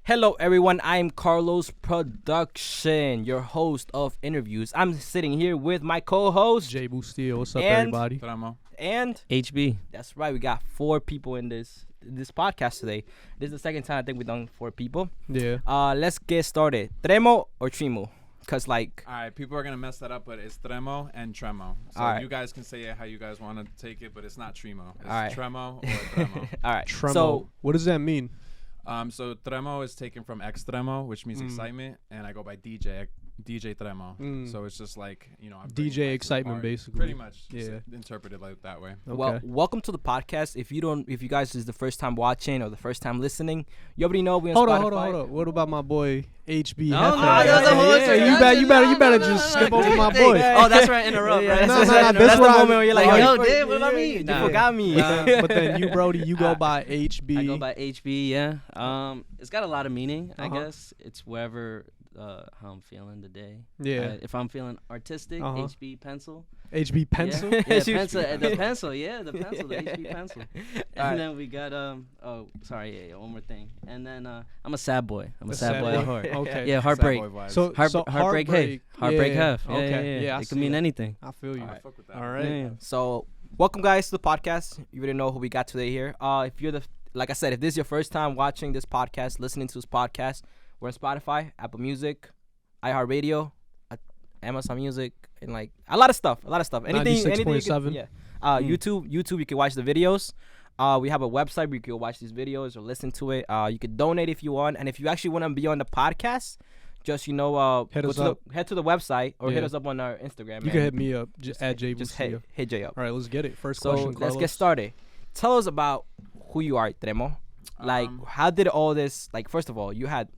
Hello, everyone. I'm Carlos Production, your host of interviews. I'm sitting here with my co-host, J Bustillo. What's up, And- everybody? Tremo. and HB. that's right. We got 4 people in this podcast today. This is the second time I think we've done 4 people. Yeah. Let's get started. Tremo or Tremo? Cause like, All right, people are gonna mess that up, but it's Tremo and Tremo. So All right. you guys can say it how you guys want to take it, but it's not Tremo. It's All right. Tremo or Tremo. all right. Tremo. So What does that mean? So Tremo is taken from Extremo, which means excitement, and I go by DJ Tremo. So it's just like I'm bringing DJ life to the excitement, party. basically. Pretty much. Just Yeah. interpreted like that way. Okay. well, welcome to the podcast. If you guys is the first time watching or the first time listening, you already know we on hold Spotify. on. What about my boy HB No, Heff? no, that's a whole you better just skip over my boy. Oh, that's right. Interrupt, Yeah, right? No, that's this the where I- moment where you're like, Oh, yo, yo, you Dave, what about me? You Nah. forgot me. But then you, Brody, you go by HB. I go by HB, yeah. It's got a lot of meaning, I Uh-huh. guess. It's wherever how I'm feeling today. Yeah. If I'm feeling artistic, Uh-huh. HB pencil. HB pencil. Yeah, HB pencil. The pencil. pencil, yeah, the pencil, the HB pencil. And then we got one more thing. And then I'm a sad boy. I'm a sad boy at heart. Okay. Yeah, heartbreak. Sad boy vibes. So Heartbreak Heff. Heartbreak Heff. Yeah, Okay. yeah. I It see could mean that. anything. I feel you. I fuck with that. All right. Yeah. So, welcome guys to the podcast. You already know who we got today here. If you're like I said, if this is your first time watching this podcast, listening to this podcast, we're on Spotify, Apple Music, iHeartRadio, Amazon Music, and like a lot of stuff. Anything you can, 96.7. yeah. YouTube, you can watch the videos. We have a website where you can watch these videos or listen to it. You can donate if you want, and if you actually want to be on the podcast, just Hit go us to up. head to the website or hit Yeah. us up on our Instagram. You can hit me up at J Just Bustillo. hit Jay up. All right, let's get it. First So question, let's Carlos. get started. Tell us about who you are, Tremo. Like, how did all this? Like, first of all, you had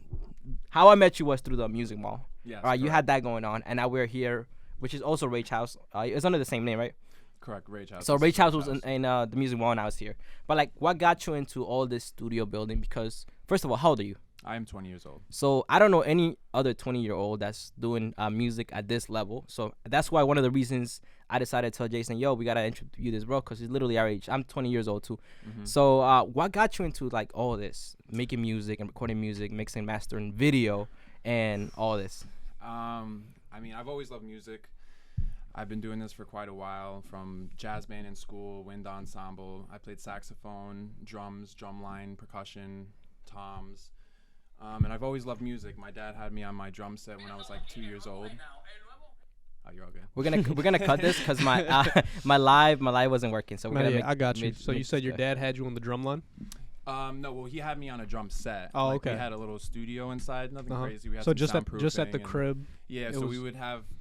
how I met you was through the music mall. Yes, All right, you correct. had that going on, and now we're here, which is also Rage House. It's under the same name, right? Correct. Rage House. So is Rage House was House. in the music mall, and I was here. But like, what got you into all this studio building? Because first of all, how old are you? I am 20 years old. So I don't know any other 20-year-old that's doing music at this level. So that's why one of the reasons I decided to tell Jason, yo, we gotta introduce this bro, because he's literally our age. I'm 20 years old too. Mm-hmm. So what got you into like all this, making music and recording music, mixing, mastering, video, and all this? I mean, I've always loved music. I've been doing this for quite a while, from jazz band in school, wind ensemble. I played saxophone, drums, drumline, percussion, toms. And I've always loved music. My dad had me on my drum set when I was like 2 years old. Oh, you're all good. We're gonna cut this because my live wasn't working. So we're No, gonna yeah, make, I got you. make- So you make said this your guy. dad had you on the drum line? No, well, he had me on a drum set. Oh, Like, okay. We had a little studio inside, nothing Uh-huh. crazy. We had So some just at the soundproofing and- crib. Yeah, It so was-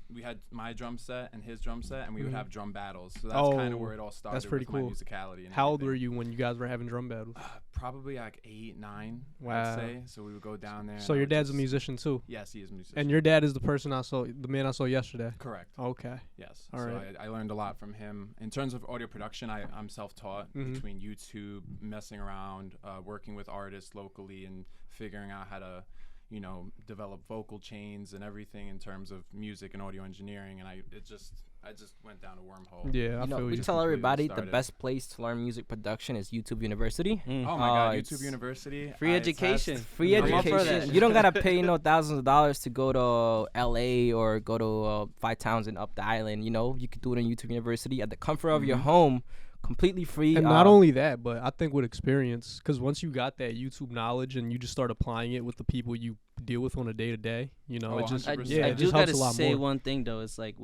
we had my drum set and his drum set, and we would Mhm. have drum battles. So that's kind Oh, of where it all started. pretty with my cool. musicality. And How old everything. were you when you guys were having drum battles? Probably like 8, 9. Wow. I'd say. So we would go down there. So and I your would dad's a just- musician too? Yes, he is a musician. And your dad is the man I saw yesterday? Correct. Okay. Yes. All so right. I learned a lot from him. In terms of audio production, I'm self-taught Mhm. between YouTube, messing around, working with artists locally, and figuring out how to, develop vocal chains and everything in terms of music and audio engineering. And I just went down a wormhole. Yeah, I You know, feel we you. just tell completely everybody the started. best place to learn music production is YouTube University. Oh my God, it's YouTube University. Free I education. attest. Free I'm up for education. that. You don't gotta pay thousands of dollars to go to LA or go to 5 towns and up the island. You could do it in YouTube University at the comfort of your Mhm. home, completely free. And not only that, but I think with experience, because once you got that YouTube knowledge and you just start applying it with the people you deal with on a day-to-day, Oh, it just 100%. I it do just helps gotta a lot say more. one thing though. It's like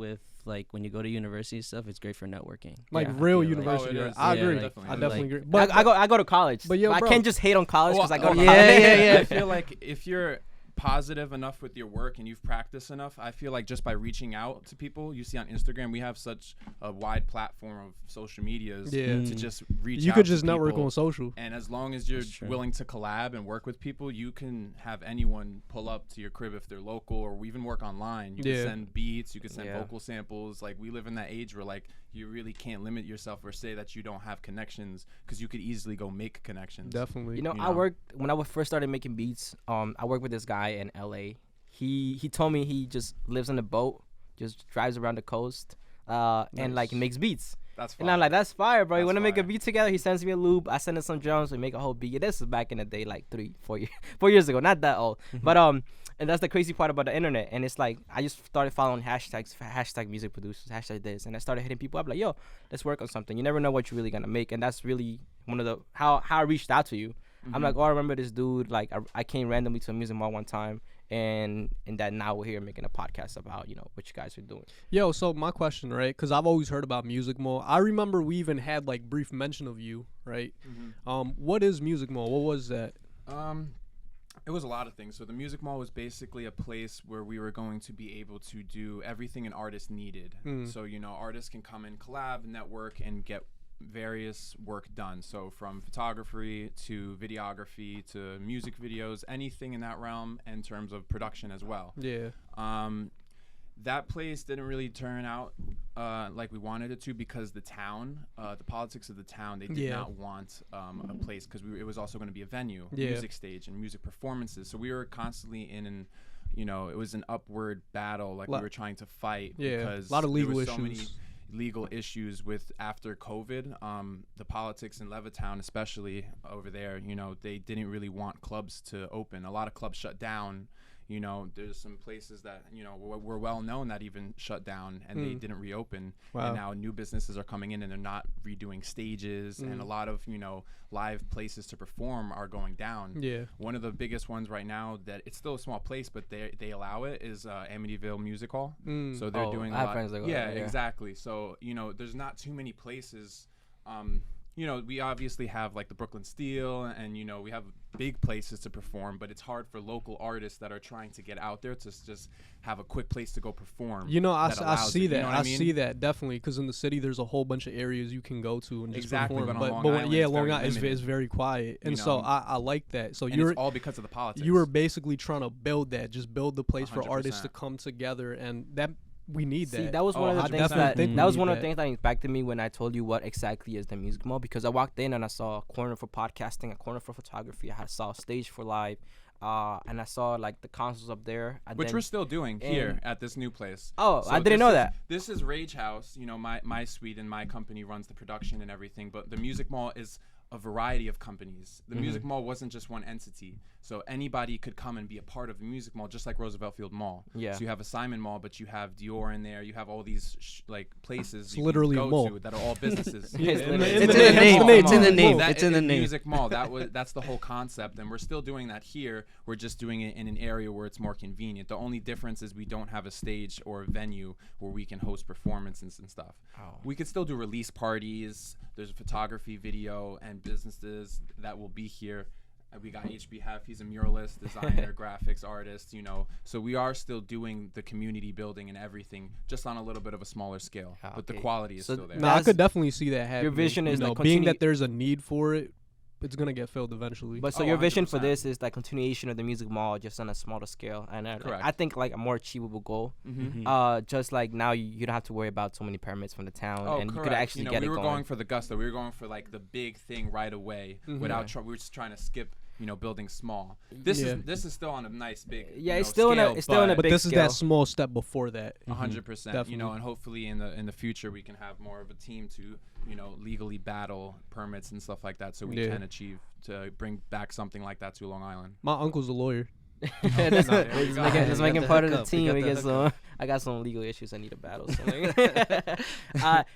when you go to university and stuff, it's great for networking. Like Yeah, I real feel like- university. Oh, it is. I Yeah, agree. like- I definitely like- agree. But But I go to college. but yo, I bro. can't just hate on college because I go to yeah, college. yeah, yeah. I feel like if you're positive enough with your work and you've practiced enough, I feel like just by reaching out to people, you see on Instagram, we have such a wide platform of social medias Yeah. to just reach you out could to just network people. on social. And as long as you're That's true. willing to collab and work with people, you can have anyone pull up to your crib if they're local, or we even work online. You Yeah. can send beats, you can send Yeah. vocal samples. Like, we live in that age where like you really can't limit yourself or say that you don't have connections, because you could easily go make connections. Definitely. I worked when I first started making beats. I worked with this guy in LA. He told me he just lives on a boat, just drives around the coast, and like Nice. makes beats. That's fire. And I'm like, that's fire, bro. You That's want to make a fire. beat together? He sends me a loop. I send him some drums. We make a whole beat. Yeah, this is back in the day, like 4 years ago. Not that old. But and that's the crazy part about the internet. And it's like, I just started following hashtags, hashtag music producers, hashtag this. And I started hitting people up like, yo, let's work on something. You never know what you're really going to make. And that's really one of the, how I reached out to you. I'm like, oh, I remember this dude. Like, I came randomly to a music mall one time. And that now we're here making a podcast about, you know, what you guys are doing. Yo, so my question, right? Because I've always heard about Music Mall. I remember we even had like brief mention of you, right? What is Music Mall? What was that? It was a lot of things. So the Music Mall was basically a place where we were going to be able to do everything an artist needed. So, you know, artists can come and collab, network, and get various work done. So from photography to videography to music videos, anything in that realm in terms of production as well. Yeah. That place didn't really turn out like we wanted it to because the town, the politics of the town, they did not want a place because it was also going to be a venue, music stage and music performances. So we were constantly in an, you know, it was an upward battle, like we were trying to fight because a lot of legal there issues. was so many legal issues with after COVID. The politics in Levittown, especially over there, you know, they didn't really want clubs to open. A lot of clubs shut down. You know, there's some places that, you know, were well known that even shut down and they didn't reopen. Wow. And now new businesses are coming in and they're not redoing stages and a lot of, you know, live places to perform are going down. Yeah. One of the biggest ones right now that it's still a small place, but they allow it is Amityville Music Hall. So they're doing I a have lot. friends that go Yeah, there, yeah. exactly. So, you know, there's not too many places. You know, we obviously have like the Brooklyn Steel and, you know, we have big places to perform, but it's hard for local artists that are trying to get out there to just have a quick place to go perform. You know, I see that. You know what I mean? see that definitely because in the city there's a whole bunch of areas you can go to and just Exactly, perform. but on Long Island, it's Long very Island is limited. very quiet, and so know? I like that. So And you're it's all because of the politics. you were basically trying to build that, just build the place for artists to 100%. come together, and that we need See, that. that was one of the 100%. things Definitely that was need one of the that. things that impacted me when I told you what exactly is the Music Mall, because I walked in and I saw a corner for podcasting, a corner for photography. I saw a stage for live, and I saw like the consoles up there. And Which then, we're still doing here at this new place. Oh, So I didn't this know is- that. This is Rage House. You know, my suite and my company runs the production and everything. But the Music Mall is a variety of companies. The Music Mall wasn't just one entity. So anybody could come and be a part of the Music Mall, just like Roosevelt Field Mall. Yeah. So you have a Simon Mall, but you have Dior in there. You have all these like places It's you literally can a go mall. to that are all businesses. Yeah, in the It's in the name. name. It's It's in the name. That It's in the is name. Music Mall. That's the whole concept, and we're still doing that here. We're just doing it in an area where it's more convenient. The only difference is we don't have a stage or a venue where we can host performances and stuff. We could still do release parties. There's photography, video, and businesses that will be here. We got HB Heff. He's a muralist, designer, graphics artist, you know. So we are still doing the community building and everything, just on a little bit of a smaller scale. Ah, But the okay. quality is So still there. No, I That's- could definitely see that happening. vision is, you know, like, being continue- that there's a need for it, it's gonna get filled eventually. But so Oh, your vision for 100%. this is like continuation of the Music Mall, just on a smaller scale, and Correct. I think like a more achievable goal. Just like now you don't have to worry about so many permits from the town, Oh, and you correct. could actually you know, get we it were going. going for the gusto. We were going for like the big thing right away. Without we were just trying to skip, you know, building small. This is still on a nice big. Yeah, you it's know, still in a- scale, it's still in a but big this is scale. that small step before that. 100%. You Definitely. know, and hopefully in the future we can have more of a team to, you know, legally battle permits and stuff like that, so we can achieve to bring back something like that to Long Island. My uncle's a lawyer. That's No, there you just go. making, You just got making the part of the hookup. You team. got We the get some. I got some legal issues I need to battle.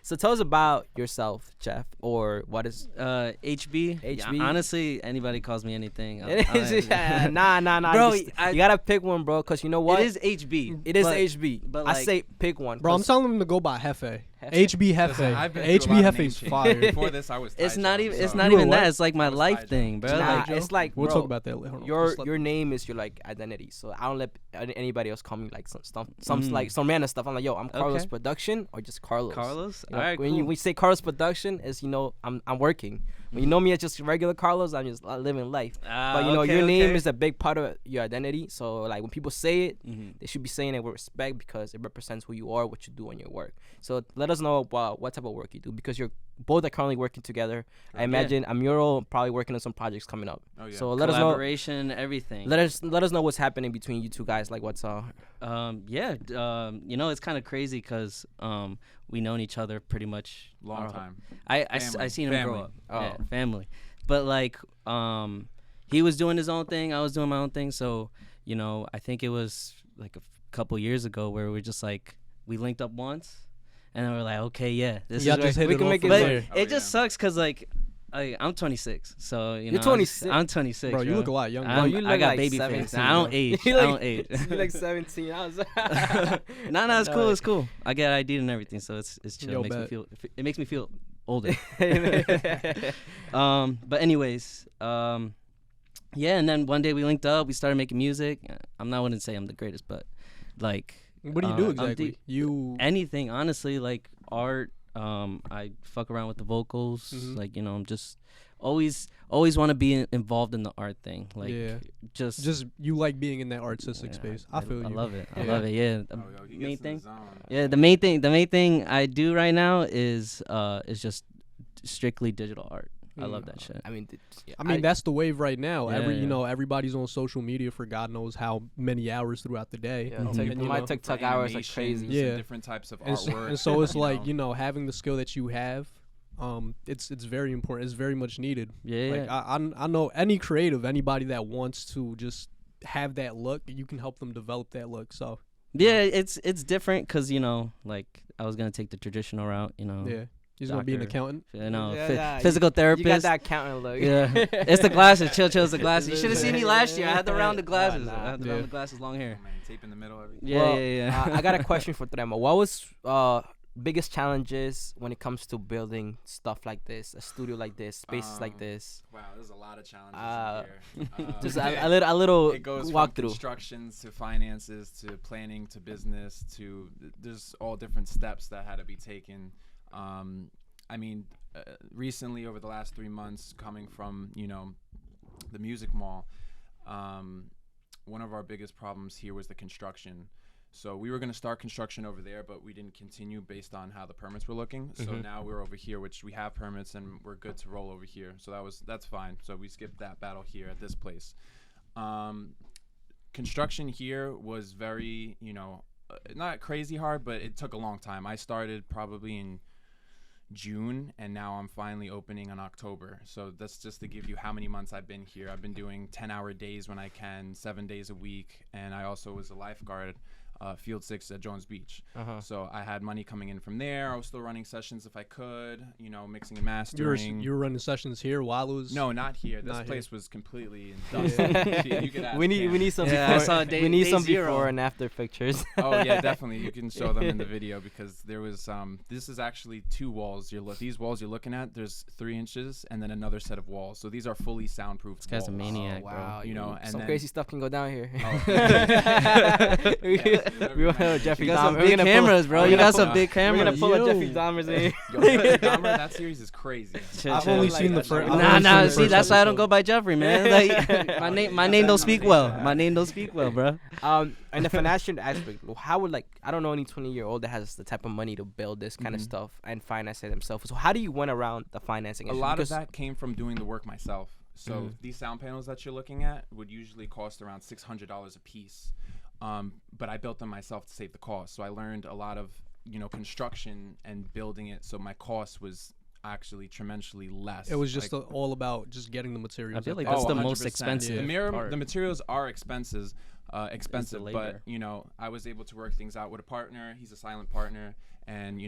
So tell us about yourself, Jeff, or what is HB. HB? Yeah, honestly, anybody calls me anything. it is? Nah. Bro, You gotta pick one, bro. Cause you know what? It is HB. It is but- HB. but I like- say pick one. Bro, I'm 'cause telling him to go by Hefe. Hefe? HB Hefe. Listen, I've been through a HB lot of Hefe name is changes. fire. Before this, I was. It's Ty not Joe, even. It's so- not You were even what? that. It's like my I was life Ty Joe. thing, bro. Nah, Like, it's like We'll bro, talk about that later. Hold on. Your Just let- your name is your like identity. So I don't let anybody else call me like some stuff, like some random stuff. I'm like, yo, I'm Carlos Okay. Production or just Carlos. Carlos. You know, All right, when cool. we say Carlos Production, is I'm working. When you know me as just regular Carlos, I'm just living life. But you know, your name is a big part of your identity. So like when people say it, they should be saying it with respect because it represents who you are, what you do on your work. So let us know about what type of work you do because you're both are currently working together. I imagine Amural probably working on some projects coming up. Oh, yeah. So let us know. Collaboration, everything. Let us know what's happening between you two guys. Like what's You know, it's kind of crazy because we known each other pretty much Long time. I Family. seen him grow Family. up. Oh. Yeah, family. But like he was doing his own thing, I was doing my own thing. So, you know, I think it was like a couple years ago where we just like we linked up once and then we're like, okay, yeah, this Y'all is just hit we it can off make from it but there. Oh, it just sucks cuz like I'm 26. So, you know, You're 26? I'm 26. Bro, you look a lot younger. Bro, you I look got like baby 17, face. Nah, I don't bro. age. You I like- don't age. You're like 17. I was No, it's cool. No. It's cool. I get ID and everything, so it's chill. Yo, It makes me feel older. yeah, But anyways, yeah, and then one day we linked up. We started making music. I wouldn't say I'm the greatest, but like What do you do I'm exactly? You anything, honestly, like art. I fuck around with the vocals. Mhm. Like, you know, I'm just always want to be involved in the art thing. Like, Yeah. just just you like being in that artistic yeah, space. I feel you. I love it. I Yeah. love it. Yeah. The Oh, yo, he main gets in thing. the zone. Yeah, the main thing I do right now is just strictly digital art. I love that shit. I mean, I mean, that's the wave right now. Yeah, You yeah. know, everybody's on social media for God knows how many hours throughout the day. yeah, Mhm. Tik- And, you my know, TikTok For hours are animations crazy. and Yeah. different types of And so, artwork. and so it's you like, know. you know, having the skill that you have, it's very important. It's very much needed. Yeah, Like yeah. I know any creative, anybody that wants to just have that look, you can help them develop that look. So Yeah, it's different because, you know, like I was gonna take the traditional route, you know. yeah, he's gonna be an Doctor. accountant. You know, Yeah, yeah, physical You got therapist. that accountant look. Yeah, it's the glasses. Chill's the glasses. You should have seen me last year. I had the rounded Oh, glasses. nah. I had the Yeah. rounded glasses, long Oh, hair. man, tape in the middle. Everything. Yeah, Well, yeah. I got a question for Tremo. What was biggest challenges when it comes to building stuff like this, a studio like this, spaces like this? Wow, there's a lot of challenges in here. Just a little It goes walk from through. constructions to finances to planning to business to there's all different steps that had to be taken. I mean, recently over the last 3 months, coming from the music mall, one of our biggest problems here was the construction. So we were going to start construction over there, but we didn't continue based on how the permits were looking. So now we're over here, which we have permits and we're good to roll over here. So that's fine. So we skipped that battle here at this place. Construction here was very, not crazy hard, but it took a long time. I started probably in June, and now I'm finally opening in October. So that's just to give you how many months I've been here. I've been doing 10-hour days when I can, 7 days a week, and I also was a lifeguard, Field 6 at Jones Beach. So I had money coming in from there. I was still running sessions if I could, mixing and mastering. You were running sessions here while it was. No, not here. This Not place was completely dusty. You could ask We Cam. need some Yeah, I before. saw We need day some zero. before and after pictures. Oh yeah, definitely. You can show them in the video because there was this is actually 2 walls. These walls you're looking at, there's 3 inches and then another set of walls. So these are fully soundproof. This guy's a walls. maniac, wow, bro. And some then- crazy stuff can go down here. Oh. we want Jeffrey You got some Dahmer. big cameras, bro. we're You gonna got some put- big We're gonna cameras. pull up Yo. Jeffrey Dahmer's in. Yo, Jeffrey Dahmer, that series is crazy. Chill, I've chill. only Like seen the that. first. Nah, See, that's why I don't go by Jeffrey, man. Like, my name don't speak well. My name don't speak well, bro. And the financial aspect, how would I don't know any 20-year-old that has the type of money to build this kind of stuff and finance it themselves. So how do you went around the financing A issue? lot of Because- that came from doing the work myself. So these sound panels that you're looking at would usually cost around $600 a piece. But I built them myself to save the cost. So I learned a lot of, construction and building it. So my cost was actually tremendously less. It was just Like, all about just getting the materials. I feel at like that that's the point. 100%. most expensive. The materials are expensive, labor. but I was able to work things out with a partner. He's a silent partner, and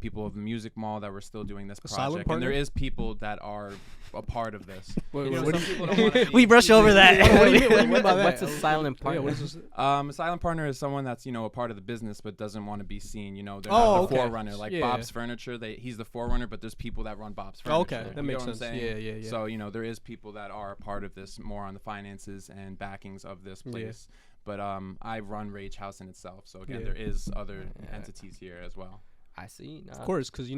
people of the music mall that were still doing this silent project. And there partner? is people that are a part of this. Wait, Some what do people don't wanna We be- brush over that. What do you mean by that? What's a silent Yeah, partner? what is this? A silent partner is someone that's a part of the business but doesn't want to be seen. They're Oh, not the okay. forerunner. Like Yeah. Bob's Furniture, he's the forerunner, but there's people that run Bob's Oh, Furniture. okay, that You makes know what I'm sense. saying? Yeah. So there is people that are a part of this, more on the finances and backings of this Yeah. place. But I run Rage House in itself. So again, Yeah. there is other entities here as well. I see. Of course, because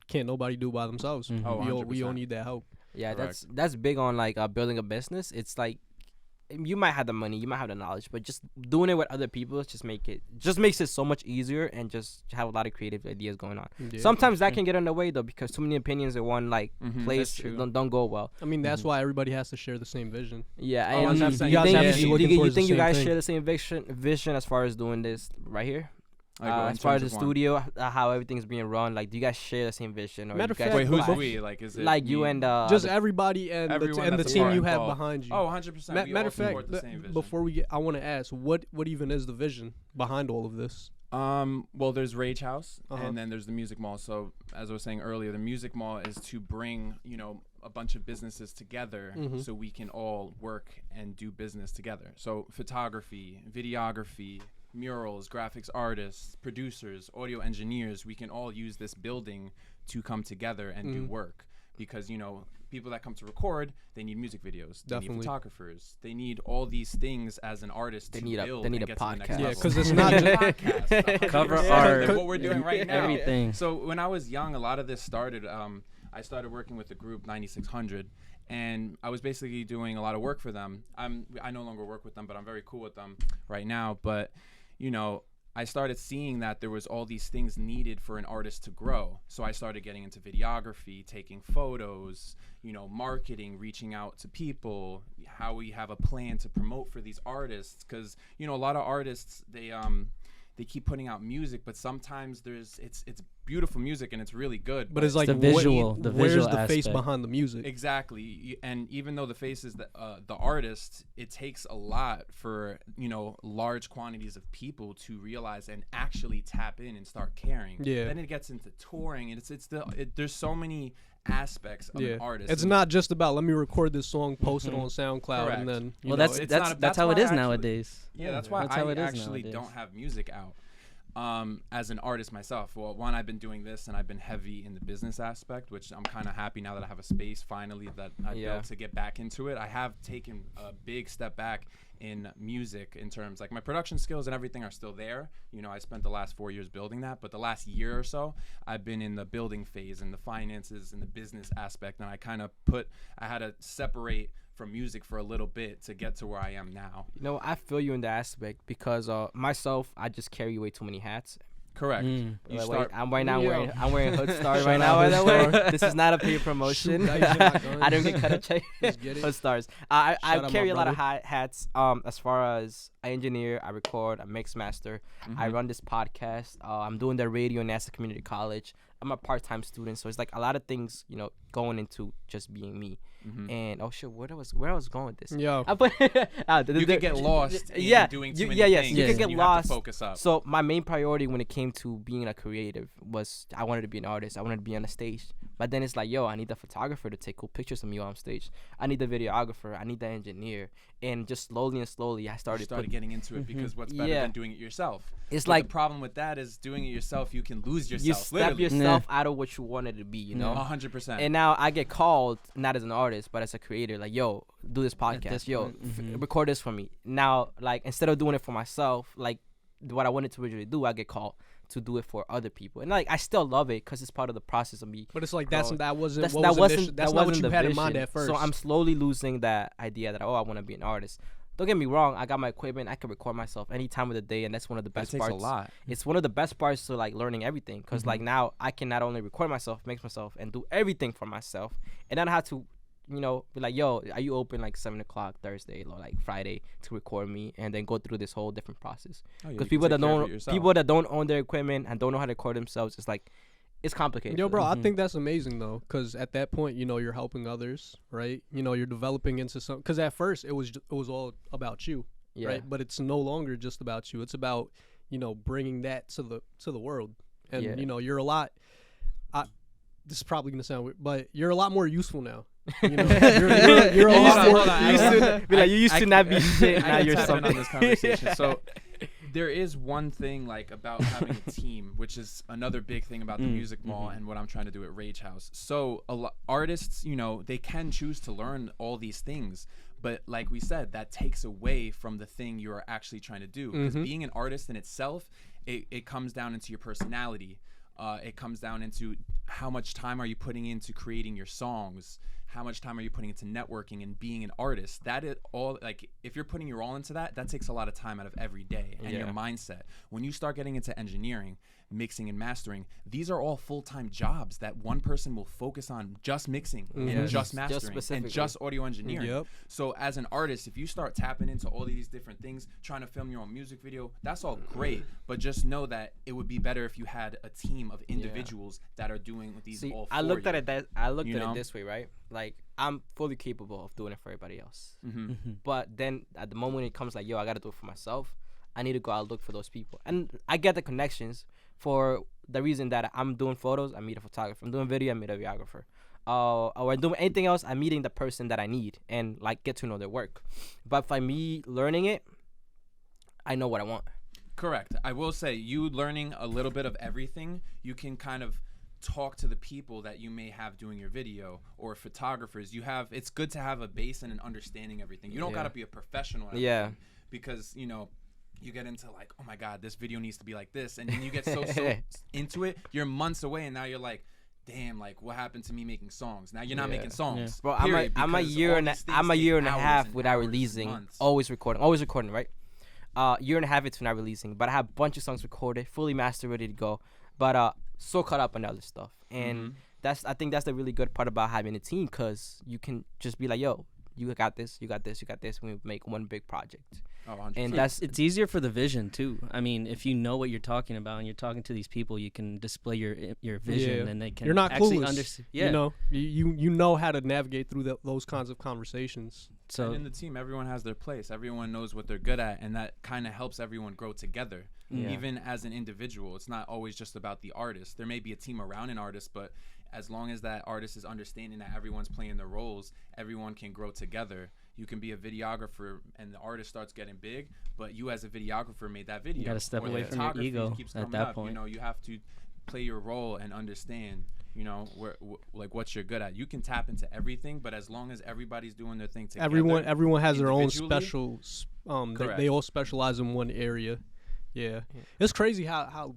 can't nobody do it by themselves. Mhm. Oh, we all 100%. need that help. Yeah, Correct. that's big on building a business. It's like you might have the money, you might have the knowledge, but just doing it with other people just makes it so much easier and just have a lot of creative ideas going on. Yeah. Sometimes that can get in the way though because too many opinions in one Mhm. place That's true. don't go well. I mean, that's why everybody has to share the same vision. Yeah, Oh, and 100%. you You think guys have to be looking you towards the think you same guys thing. share the same vision as far as doing this right here? Like, in as far as terms the of one? studio, how everything's being run, like, do you guys share the same vision? Or Matter you of guys fact, Wait, who's clash? we? Like, is it Like you me? and Just the- everybody and Everyone the that's a team part you have involved. behind you. Oh, 100%. We Matter all of fact, support the same vision. before we get, I want to ask, what even is the vision behind all of this? Well, there's Rage House, Uh-huh. and then there's the Music Mall. So, as I was saying earlier, the Music Mall is to bring, a bunch of businesses together Mhm. so we can all work and do business together. So, photography, videography, murals, graphics artists, producers, audio engineers, we can all use this building to come together and do Mhm. work. Because, people that come to record, they need music videos, they Definitely. need photographers, they need all these things as an artist They to need a- build they need and a get to the next podcast. Yeah, level. 'cause it's not just- podcast, Cover 100%, art. like what we're doing right now. Everything. So when I was young, a lot of this started. I started working with the group 9600, and I was basically doing a lot of work for them. I no longer work with them, but I'm very cool with them right now. But I started seeing that there was all these things needed for an artist to grow. So I started getting into videography, taking photos, marketing, reaching out to people, how we have a plan to promote for these artists. Because, a lot of artists, they keep putting out music, but sometimes it's beautiful music and it's really good. But it's like the visual, the where's visual the face aspect. behind the music? Exactly. And even though the face is the artist, it takes a lot for, large quantities of people to realize and actually tap in and start caring. Yeah. Then it gets into touring, and there's so many aspects of an artist. It's And not just about let me record this song, post it on SoundCloud, Correct. and then Well, know, that's it's that's not- that's how why it is I actually- nowadays. Yeah, that's why That's how I it is actually nowadays. don't have music out as an artist myself. Well, one, I've been doing this, and I've been heavy in the business aspect, which I'm kind of happy now that I have a space finally that I've Yeah. built to get back into it. I have taken a big step back in music in terms like my production skills and everything are still there. I spent the last 4 years building that, but the last year or so I've been in the building phase and the finances and the business aspect, and I had to separate from music for a little bit to get to where I am now. I feel you in that aspect because myself, I just carry way too many hats. Correct. Mm. You Like, start I'm right now Yo. I'm wearing Hood Stars Shout right now. out By the Hood way, Star. this is not a paid promotion. Shoot, guys, you're not going. I don't get cut a check. Just get it. Hood Stars. I Shout out carry my a lot of brother. hats. As far as I engineer, I record, I mix master. I Mhm. run this podcast. I'm doing the radio in NASA Community College. I'm a part-time student, so it's like a lot of things, going into just being me. Mhm. And oh shit, where I was going with this? Yo, I put You could get lost in doing too many yes, things. you Yeah. could get You lost. have to focus up. So my main priority when it came to being a creative was I wanted to be an artist. I wanted to be on a stage. But then it's like, yo, I need the photographer to take cool pictures of me on stage. I need the videographer. I need the engineer. And just slowly and slowly, I You started started getting into it because what's better Yeah. than doing it yourself? It's But like the problem with that is doing it yourself, you can lose yourself. you step literally. yourself out of what you wanted to be, you know? 100%. And now I get called not as an artist, but as a creator. Like, yo, do this podcast. this Yo, point, mhm. record this for me. Now, like, instead of doing it for myself, like what I wanted to originally do, I get called to do it for other people. And like, I still love it because it's part of the process of me. but it's like Bro, that wasn't That's, what that was wasn't initial- that that's not wasn't what you the had vision. in mind at first. So I'm slowly losing that idea that I want to be an artist. Don't get me wrong, I got my equipment. I can record myself any time of the day, and that's one of the But it best takes parts. a lot. It's one of the best parts to like learning everything, because like now I can not only record myself, mix myself, and do everything for myself, and then I have to, be like, yo, are you open like 7:00 Thursday or like Friday to record me, and then go through this whole different process. Oh, yeah, Because you can people that take care of it don't yourself. people that don't own their equipment and don't know how to record themselves, it's like it's complicated. Yo, for bro, them. I think that's amazing though, because at that point, you're helping others, right? You're developing into some. Because at first, it was all about you, Yeah. right? But it's no longer just about you. It's about bringing that to the world, and Yeah. you're a lot. This is probably gonna sound weird, but you're a lot more useful now. You're a Hold lot on, more. hold on. You used to be like, you used to not be shit. I Now can you're tap in something. on this conversation. So there is one thing like about having a team, which is another big thing about the music mall and what I'm trying to do at Rage House. So artists, they can choose to learn all these things, but like we said, that takes away from the thing you're actually trying to do. Because being an artist in itself, it comes down into your personality. It comes down into how much time are you putting into creating your songs, how much time are you putting into networking and being an artist? That is all, like, if you're putting your all into that, that takes a lot of time out of every day and your mindset. When you start getting into engineering, mixing and mastering, these are all full-time jobs that one person will focus on, just mixing and just mastering and just audio engineering. So as an artist, if you start tapping into all these different things, trying to film your own music video, that's all great, but just know that it would be better if you had a team of individuals that are doing these all for I looked you. at it this way, right? Like, I'm fully capable of doing it for everybody else, but then at the moment it comes like, yo, I gotta do it for myself, I need to go out and look for those people. And I get the connections for the reason that I'm doing photos, I meet a photographer. I'm doing video, I meet a videographer. Or I'm doing anything else, I'm meeting the person that I need and like get to know their work. But by me learning it, I know what I want. Correct. I will say, you learning a little bit of everything, you can kind of talk to the people that you may have doing your video, or photographers. It's good to have a base and an understanding of everything. You don't gotta be a professional at everything, because you know, you get into like, oh my God, this video needs to be like this, and then you get so into it, you're months away, and now you're like, damn, like what happened to me making songs? Now you're not making songs. Bro, I'm a year and a half without releasing, always recording, right? Year and a half into not releasing, but I have a bunch of songs recorded, fully mastered, ready to go, but so caught up on other stuff. And I think that's the really good part about having a team, because you can just be like, yo, you got this, you got this, you got this, and we make one big project. Oh, 100%. And it's easier for the vision too. I mean, if you know what you're talking about and you're talking to these people, you can display your vision, and they can. You're not actually clueless. understand. You know, you know how to navigate through those kinds of conversations. So and in the team, everyone has their place. Everyone knows what they're good at, and that kind of helps everyone grow together. Even as an individual, it's not always just about the artist. There may be a team around an artist, but as long as that artist is understanding that everyone's playing their roles, everyone can grow together. You can be a videographer and the artist starts getting big, but you as a videographer made that video. You gotta step away from your ego at that point. You know, you have to play your role and understand, you know, like what you're good at. You can tap into everything, but as long as everybody's doing their thing together, everyone has their own special. They all specialize in one area. Yeah, it's crazy how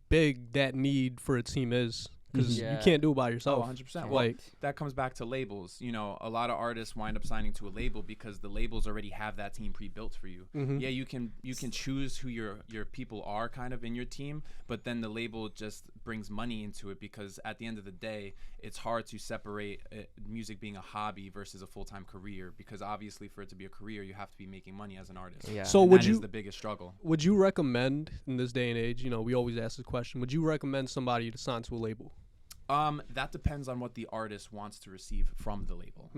big that need for a team is. Because you can't do it by yourself. Oh, 100%. Well, that comes back to labels. You know, a lot of artists wind up signing to a label because the labels already have that team pre-built for you. Yeah, you can choose who your people are kind of in your team, but then the label just brings money into it, because at the end of the day, it's hard to separate music being a hobby versus a full-time career, because obviously for it to be a career, you have to be making money as an artist. Yeah. So that is the biggest struggle. Would you recommend, in this day and age, you know, we always ask the question, would you recommend somebody to sign to a label? That depends on what the artist wants to receive from the label.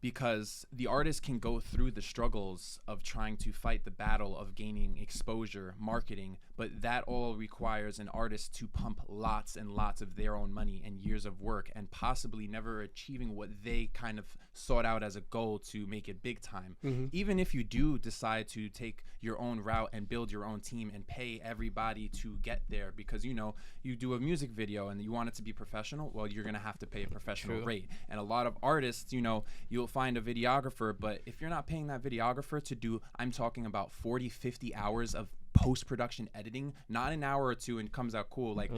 Because the artist can go through the struggles of trying to fight the battle of gaining exposure, marketing, but that all requires an artist to pump lots and lots of their own money and years of work, and possibly never achieving what they kind of sought out as a goal to make it big time. Even if you do decide to take your own route and build your own team and pay everybody to get there, because, you know, you do a music video and you want it to be professional, well, you're going to have to pay a professional rate. And a lot of artists, you know, you'll find a videographer, but if you're not paying that videographer to do, I'm talking about 40, 50 hours of post-production editing, not an hour or two and comes out cool, like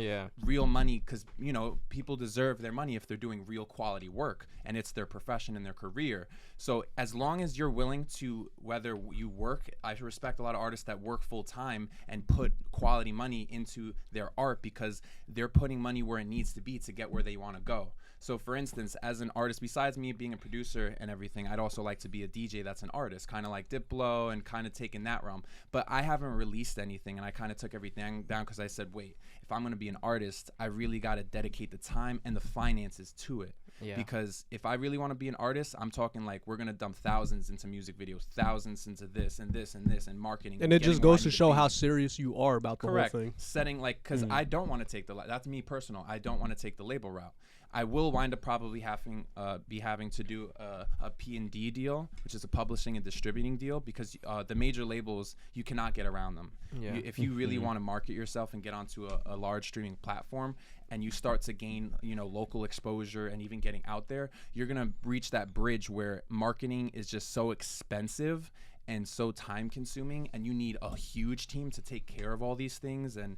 real money, because, you know, people deserve their money if they're doing real quality work and it's their profession and their career. So as long as you're willing to, whether you work, I respect a lot of artists that work full-time and put quality money into their art, because they're putting money where it needs to be to get where they want to go. So for instance, as an artist, besides me being a producer and everything, I'd also like to be a DJ that's an artist, kind of like Diplo, and kind of taking that realm. But I haven't released anything, and I kind of took everything down because I said, wait, if I'm going to be an artist, I really got to dedicate the time and the finances to it. Because if I really want to be an artist, I'm talking like we're going to dump thousands into music videos, thousands into this and this and this and marketing. And it just goes to show how serious you are about the whole thing. Setting, like, because I don't want to take that's me personal. I don't want to take the label route. I will wind up probably having to do a P&D deal, which is a publishing and distributing deal, because the major labels, you cannot get around them. If you really want to market yourself and get onto a large streaming platform, and you start to gain, you know, local exposure and even getting out there, you're gonna reach that bridge where marketing is just so expensive and so time consuming, and you need a huge team to take care of all these things. And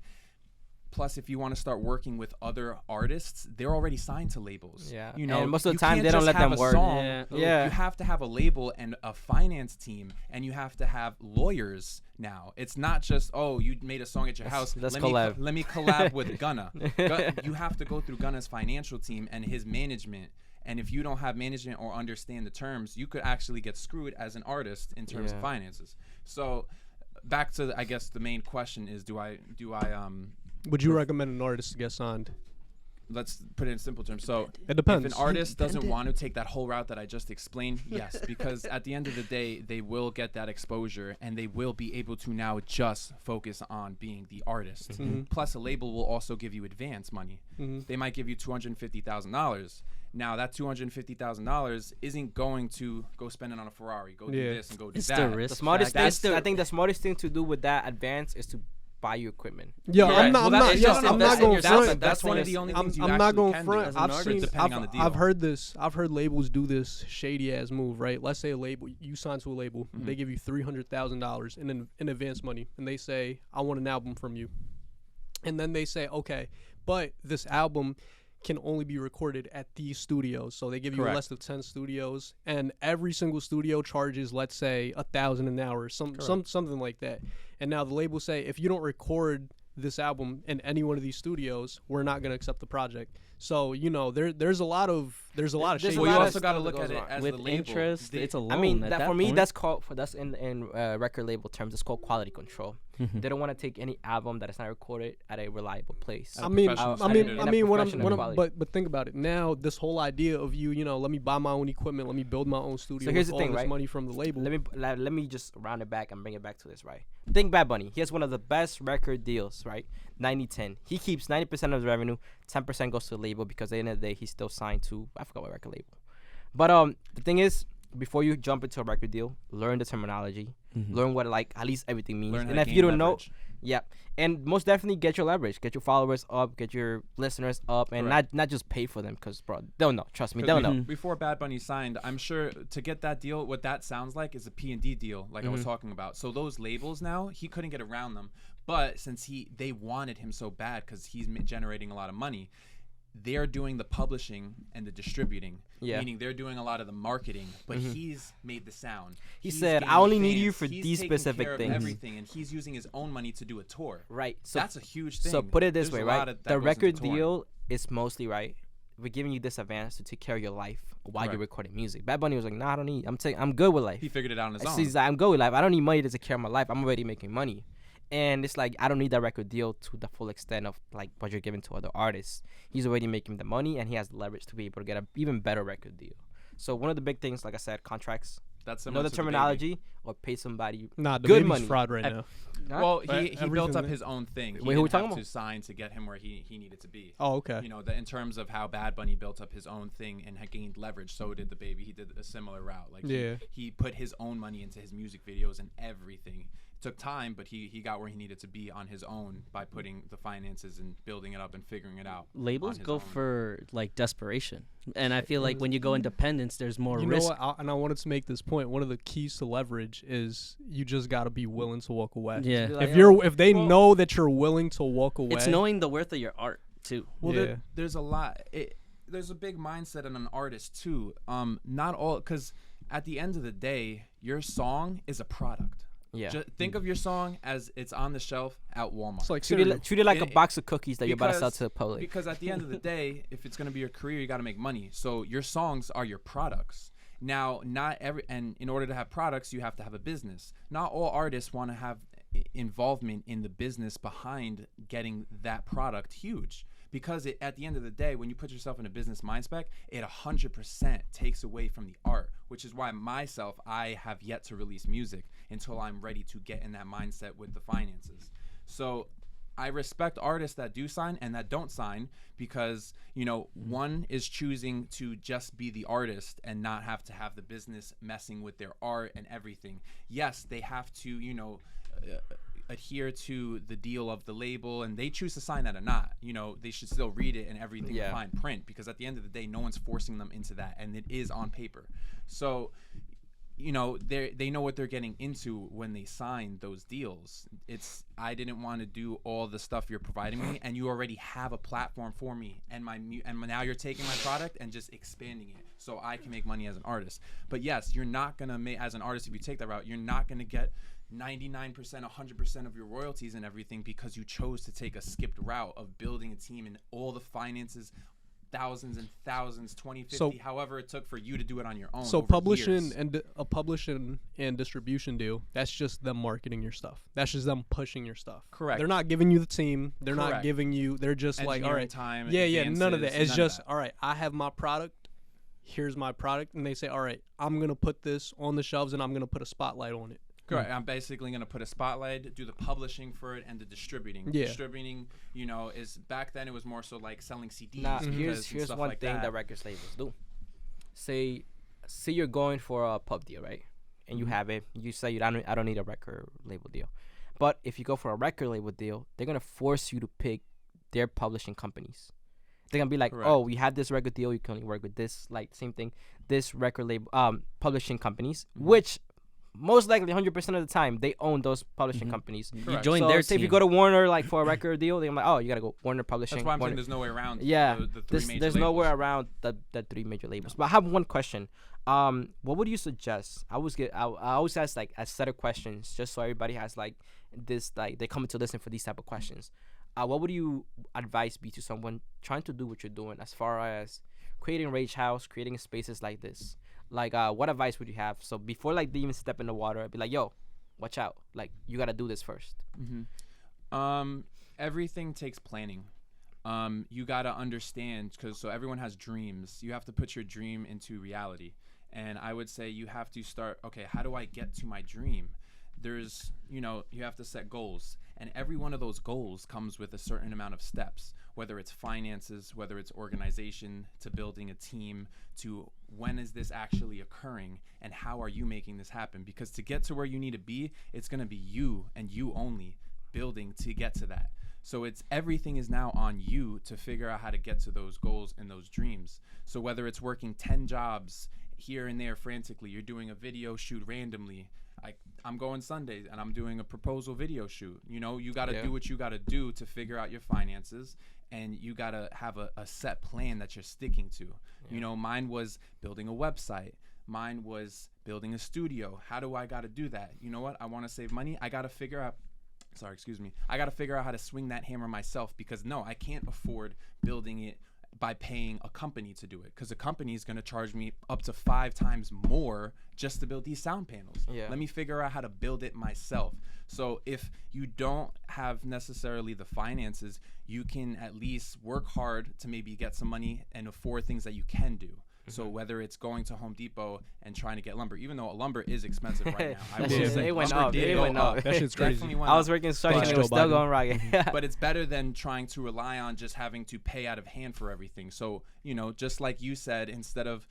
Plus, if you want to start working with other artists, they're already signed to labels. Yeah. You know, and most of the you time can't they don't just let have them a work. song. Yeah. You have to have a label and a finance team, and you have to have lawyers now. It's not just, oh, you made a song at your house. Let's let collab. let me collab with Gunna. You have to go through Gunna's financial team and his management. And if you don't have management or understand the terms, you could actually get screwed as an artist in terms of finances. So back to, I guess, the main question is, would you recommend an artist to get signed? Let's put it in simple terms. So it depends. If an artist doesn't want to take that whole route that I just explained, yes, because at the end of the day, they will get that exposure and they will be able to now just focus on being the artist. Plus, a label will also give you advance money. They might give you $250,000. Now, that $250,000 isn't going to go spend it on a Ferrari, go do this and go do that. The risk. The smartest thing, I think the smartest thing to do with that advance is to buy your equipment. Yeah, I'm not going front. That's one of the only things you I'm not going can front. do. I've heard this. I've heard labels do this shady ass move, right? Let's say a label, you sign to a label, they give you $300,000 in advance money, and they say, I want an album from you. And then they say, okay, but this album can only be recorded at these studios. So they give you a list of 10 studios, and every single studio charges, let's say, $1,000 an hour, something like that. And now the label say, if you don't record this album in any one of these studios, we're not going to accept the project. So, you know, there's a lot of shady. Well, you also got to look at it as with the label. interest. It's a loan. I mean, at that that for me, point. that's in record label terms. It's called quality control. They don't want to take any album that is not recorded at a reliable place. But think about it. Now, this whole idea of you know, let me buy my own equipment, let me build my own studio. So here's the all thing, this right? money from the label. Let me just round it back and bring it back to this, right? Think Bad Bunny. He has one of the best record deals, right? 90-10. He keeps 90% of his revenue. 10% goes to the label because at the end of the day, he's still signed to, I forgot what record label. But the thing is, before you jump into a record deal, learn the terminology, learn what at least everything means. And if you don't know, and most definitely get your leverage, get your followers up, get your listeners up, and not just pay for them because, bro, they'll know. Trust me, they'll know. Before Bad Bunny signed, I'm sure to get that deal, what that sounds like is a P&D deal, like I was talking about. So those labels now, he couldn't get around them. But since they wanted him so bad because he's generating a lot of money, they're doing the publishing and the distributing, meaning they're doing a lot of the marketing, but he's made the sound. He said, I only need you for these specific things. Everything, and he's using his own money to do a tour. Right. So that's a huge thing. So put it this way, right? The record deal is mostly, right, we're giving you this advance to take care of your life while you're recording music. Bad Bunny was like, nah, I don't need, I'm good with life. He figured it out on his own. He's like, I'm good with life. I don't need money to take care of my life. I'm already making money. And it's like, I don't need that record deal to the full extent of like what you're giving to other artists. He's already making the money and he has the leverage to be able to get an even better record deal. So one of the big things, like I said, contracts. That's know the terminology or pay somebody the good money. Fraud right now. Well, he built up his own thing. He didn't have to sign to get him where he needed to be. Oh, okay. You know, in terms of how Bad Bunny built up his own thing and had gained leverage, so did the Baby. He did a similar route. Like he put his own money into his music videos and everything. Took time, but he got where he needed to be on his own by putting the finances and building it up and figuring it out. Labels go for like desperation, and I feel like when you go independence, there's more risk. Know what? And I wanted to make this point. One of the keys to leverage is you just got to be willing to walk away. Yeah. Like, if they know that you're willing to walk away, it's knowing the worth of your art too. Well, there's a lot. There's a big mindset in an artist too. Not all, because at the end of the day, your song is a product. Yeah. Just think of your song as it's on the shelf at Walmart. It's like treat it like a box of cookies that you're about to sell to the public. Because at the end of the day, if it's going to be your career, you got to make money. So your songs are your products. Now, and in order to have products, you have to have a business. Not all artists want to have involvement in the business behind getting that product huge. Because at the end of the day, when you put yourself in a business mindset, it 100% takes away from the art, which is why I have yet to release music until I'm ready to get in that mindset with the finances. So I respect artists that do sign and that don't sign because, you know, one is choosing to just be the artist and not have to have the business messing with their art and everything. Yes, they have to, you know, adhere to the deal of the label, and they choose to sign that or not. You know, they should still read it and everything in fine print, because at the end of the day, no one's forcing them into that, and it is on paper. So they know what they're getting into when they sign those deals. I didn't want to do all the stuff you're providing me, and you already have a platform for me, and now you're taking my product and just expanding it so I can make money as an artist. But yes, you're not gonna make, as an artist, if you take that route, you're not gonna get 99%, 100% of your royalties and everything, because you chose to take a skipped route of building a team and all the finances, thousands and thousands, 20, 50, So- however it took for you to do it on your own. So over publishing years. and a publishing and distribution deal, that's just them marketing your stuff. That's just them pushing your stuff. Correct. They're not giving you the team. They're not Correct. giving you. They're just like, all Engineering right, time, yeah, none of that. advances, It's none of just that. all right. I have my product. Here's my product, and they say, all right, I'm gonna put this on the shelves, and I'm gonna put a spotlight on it. Correct. I'm basically going to put a spotlight, do the publishing for it, and the distributing. Yeah. Distributing, is back then it was more so like selling CDs. Nah, because here's stuff one like thing that record labels do. Say you're going for a pub deal, right? And you have it. You say I don't need a record label deal. But if you go for a record label deal, they're gonna force you to pick their publishing companies. They're gonna be like, Correct. oh, we have this record deal. You can only work with this, like same thing. This record label, publishing companies, which most likely 100% of the time they own those publishing companies. You Correct. join So their say if you team. go to Warner like for a record deal, they're like, oh, you gotta go Warner Publishing. That's why I'm saying Warner. there's no way around. Yeah, the three major there's labels. nowhere around the three major labels. But I have one question. What would you suggest? I always ask like a set of questions just so everybody has like this, like they come to listen for these type of questions. What would you advise be to someone trying to do what you're doing as far as creating Rage House, creating spaces like this? Like, what advice would you have? So before like they even step in the water, I'd be like, yo, watch out. Like you gotta do this first. Everything takes planning. You gotta understand, because so everyone has dreams. You have to put your dream into reality. And I would say you have to start, okay, how do I get to my dream? There's, you have to set goals. And every one of those goals comes with a certain amount of steps, whether it's finances, whether it's organization, to building a team, to when is this actually occurring, and how are you making this happen? Because to get to where you need to be, it's going to be you and you only building to get to that. So everything is now on you to figure out how to get to those goals and those dreams. So whether it's working 10 jobs here and there frantically, you're doing a video shoot randomly. I'm going Sundays and I'm doing a proposal video shoot. You got to do what you got to do to figure out your finances, and you got to have a set plan that you're sticking to. Mine was building a website. Mine was building a studio. How do I got to do that? You know what? I want to save money. I got to figure out I got to figure out how to swing that hammer myself, because no, I can't afford building it by paying a company to do it, because a company is going to charge me up to 5 times more just to build these sound panels. Let me figure out how to build it myself. So if you don't have necessarily the finances, you can at least work hard to maybe get some money and afford things that you can do. So whether it's going to Home Depot and trying to get lumber, even though lumber is expensive right now, I will Yeah, say it went lumber up. did It go went up. up. That shit's crazy. Definitely went I up. was working construction and it Joe was still Biden. going rocket. But it's better than trying to rely on just having to pay out of hand for everything. So, just like you said, instead of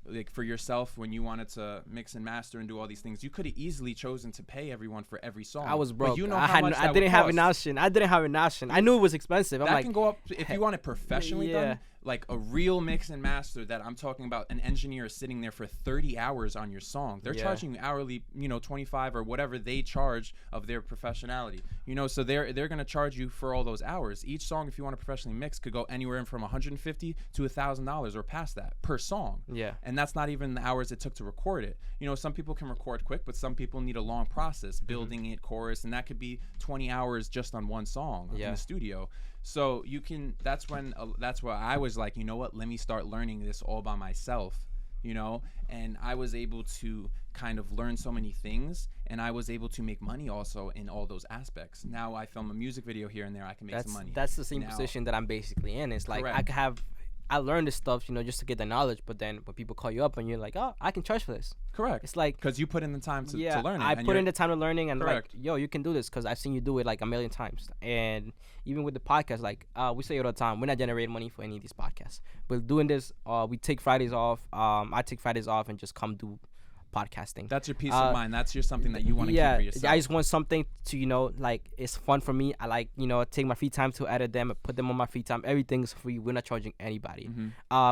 like for yourself, when you wanted to mix and master and do all these things, you could have easily chosen to pay everyone for every song. I was broke. But you know I how much I that didn't would have an cost. option. I didn't have an option. I knew it was expensive. I'm That like, can go up if you want it professionally Yeah. done, like a real mix and master. That I'm talking about, an engineer is sitting there for 30 hours on your song. They're Yeah. charging you hourly, 25 or whatever they charge of their professionality. So they're gonna charge you for all those hours. Each song, if you want to professionally mix, could go anywhere in from $150 to $1,000 or past that per song. Yeah. And that's not even the hours it took to record it. Some people can record quick, but some people need a long process building it, chorus, and that could be 20 hours just on one song in Yeah. the studio. So that's where I was like, you know what, let me start learning this all by myself, and I was able to kind of learn so many things, and I was able to make money also in all those aspects. Now I film a music video here and there, I can make some money. That's the same Now- position that I'm basically in. It's like Correct. I learned this stuff, just to get the knowledge. But then when people call you up and you're like, oh, I can charge for this. Correct. It's like, Because you put in the time to learn it. I and put in you're- the time of learning and Correct. like, yo, you can do this because I've seen you do it like a million times. And even with the podcast, like we say it all the time, we're not generating money for any of these podcasts. But doing this, we take Fridays off. I take Fridays off and just come do podcasting. That's your peace of mind. That's your something that you want to keep for yourself. I just want something to, like, it's fun for me. I like, take my free time to edit them and put them on my free time. Everything's free. We're not charging anybody.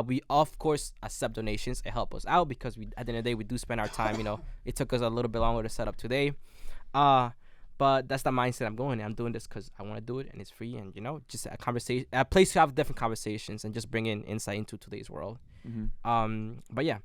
We, of course, accept donations. It helps us out because at the end of the day, we do spend our time. It took us a little bit longer to set up today. But that's the mindset I'm going in. I'm doing this because I want to do it, and it's free, and just a conversation, a place to have different conversations and just bring in insight into today's world. But yeah,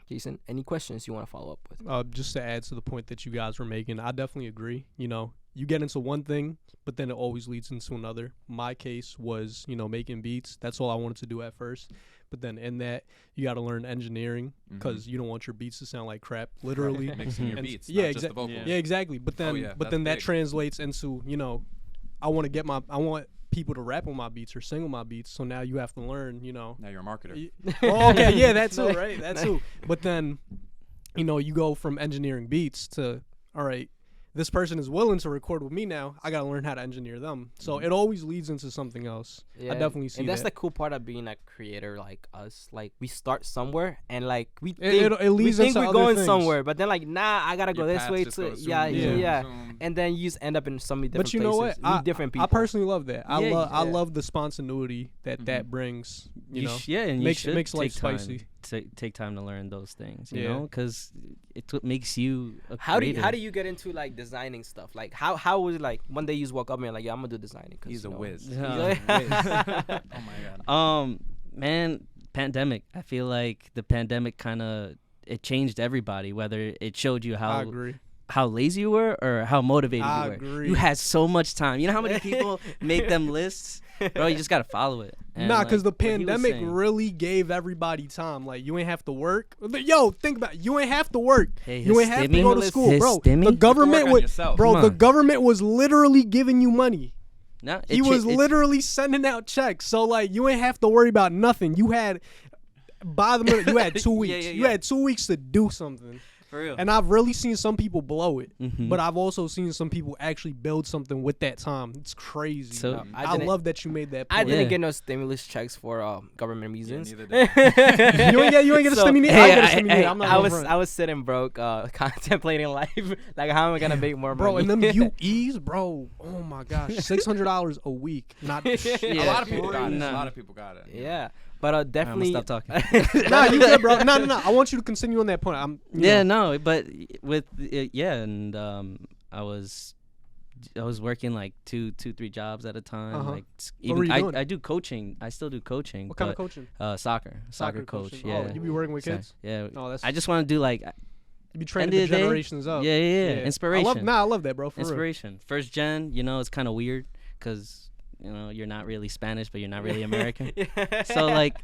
Jason, any questions you want to follow up with? Just to add to the point that you guys were making, I definitely agree. You get into one thing, but then it always leads into another. My case was, making beats. That's all I wanted to do at first. But then in that, you got to learn engineering because you don't want your beats to sound like crap, literally. Mixing your beats, yeah, not just the vocals. Yeah, exactly. But then, that translates into, I want people to rap on my beats or sing on my beats. So now you have to learn, Now you're a marketer. Okay, yeah, that too, right? That too. But then, you go from engineering beats to, all right, this person is willing to record with me now. I got to learn how to engineer them. So it always leads into something else. Yeah, I definitely see that. And that's the cool part of being a creator like us. Like, we start somewhere and, like, we think we're going somewhere. But then, like, nah, I got to go this way too. Yeah. And then you just end up in so many different places. But you know what? Meet different people. I personally love that. I love the spontaneity that brings, and makes life time, spicy. Take time to learn those things, you know, because it makes you a how creator. do you get into, like, designing stuff? Like, how was it, like, one day you just woke up and like, yeah, I'm gonna do designing? He's a whiz. Oh my god. Man, pandemic. I feel like the pandemic kind of it changed everybody. Whether it showed you I agree. how lazy you were or how motivated you were. Agree. You had so much time. You know how many people make them lists? Bro, you just gotta follow it. And because the what he was pandemic saying- really gave everybody time. Like, you ain't have to work. Yo, think about it. You ain't have to work. Hey, You ain't have to go to school, his bro. stimmy? The government Work on was, yourself. bro. Come The on. government was literally giving you money. No, He was literally sending out checks. So, like, you ain't have to worry about nothing. You had, by the minute, you had 2 weeks. You had 2 weeks to do something. for real. And I've really seen some people blow it, Mhm. but I've also seen some people actually build something with that time. It's crazy. So- I love that you made that point. I didn't Yeah. get no stimulus checks for government reasons. neither did I. you ain't get a So, stimmy neither. hey, I get a stimmy neither. I'm not I gonna was front. I was sitting broke, contemplating life. Like, how am I gonna make more Bro, money? and them UEs, bro. Oh my gosh, $600 a week. Not A lot of people got it. Nah. A lot of people got it. Yeah, but definitely. Stop talking. Nah, you good, bro. No. I want you to continue on that point. Yeah, no, but with and I was working like two, 3 jobs at a time. Uh-huh. Like What were you doing? I do coaching. I still do coaching. What kind of but, coaching? Soccer coach. coaching. Yeah. Oh, you be working with So, kids? yeah. Oh, that's. I just want to do like You be training end of the the day, generations up. yeah. Inspiration. I love that, bro. For real. Inspiration. First gen, it's kind of weird because you're not really Spanish, but you're not really American. So like.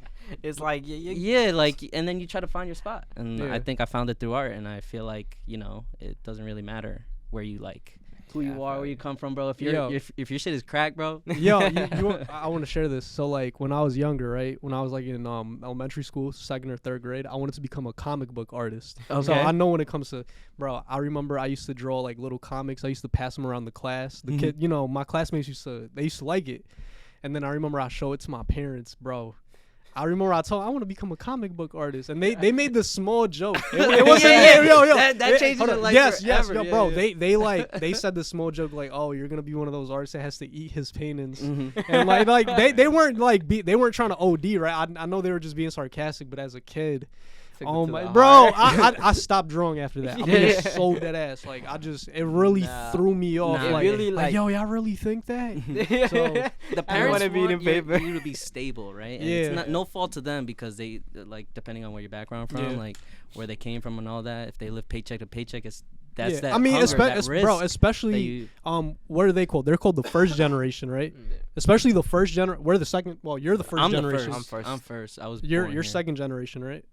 It's like Yeah, like, and then you try to find your spot, and Yeah. I think I found it through art, and I feel like it doesn't really matter where you like who Yeah, you are, where you come from, bro. If Yo. if your shit is crack, bro. Yo, I want to share this. So, like, when I was younger, right, when I was like in elementary school, 2nd or 3rd grade, I wanted to become a comic book artist. So Okay. I know when it comes to, bro, I remember I used to draw like little comics. I used to pass them around the class. The kid, my classmates used to like it. And then I remember I showed it to my parents, bro. I remember I told I want to become a comic book artist, and they made this small joke. It wasn't yo. That changes hold your on. life Yes, forever. yo, Yeah, bro. yeah. They said this small joke like, oh, you're gonna be one of those artists that has to eat his paintings, Mhm. and like they weren't they weren't trying to OD, right? I know they were just being sarcastic, but as a kid. Oh my, bro! I stopped drawing after that. I'm being so dead ass. Like it really Nah. threw me off. Nah. Like, It really, like, like- yo, y'all really think that? The I parents wanna be eating want paper. you to be stable, right? And Yeah. it's not, no fault to them because they like depending on where your background from, Yeah. like where they came from and all that. If they live paycheck to paycheck, that's Yeah. that. I mean, hunger, that bro, risk that especially you, what are they called? They're called the first generation, right? Especially the first generation. We're the second. Well, you're the 1st I'm the generation. first. I'm first. I was. You're born here. 2nd generation, right?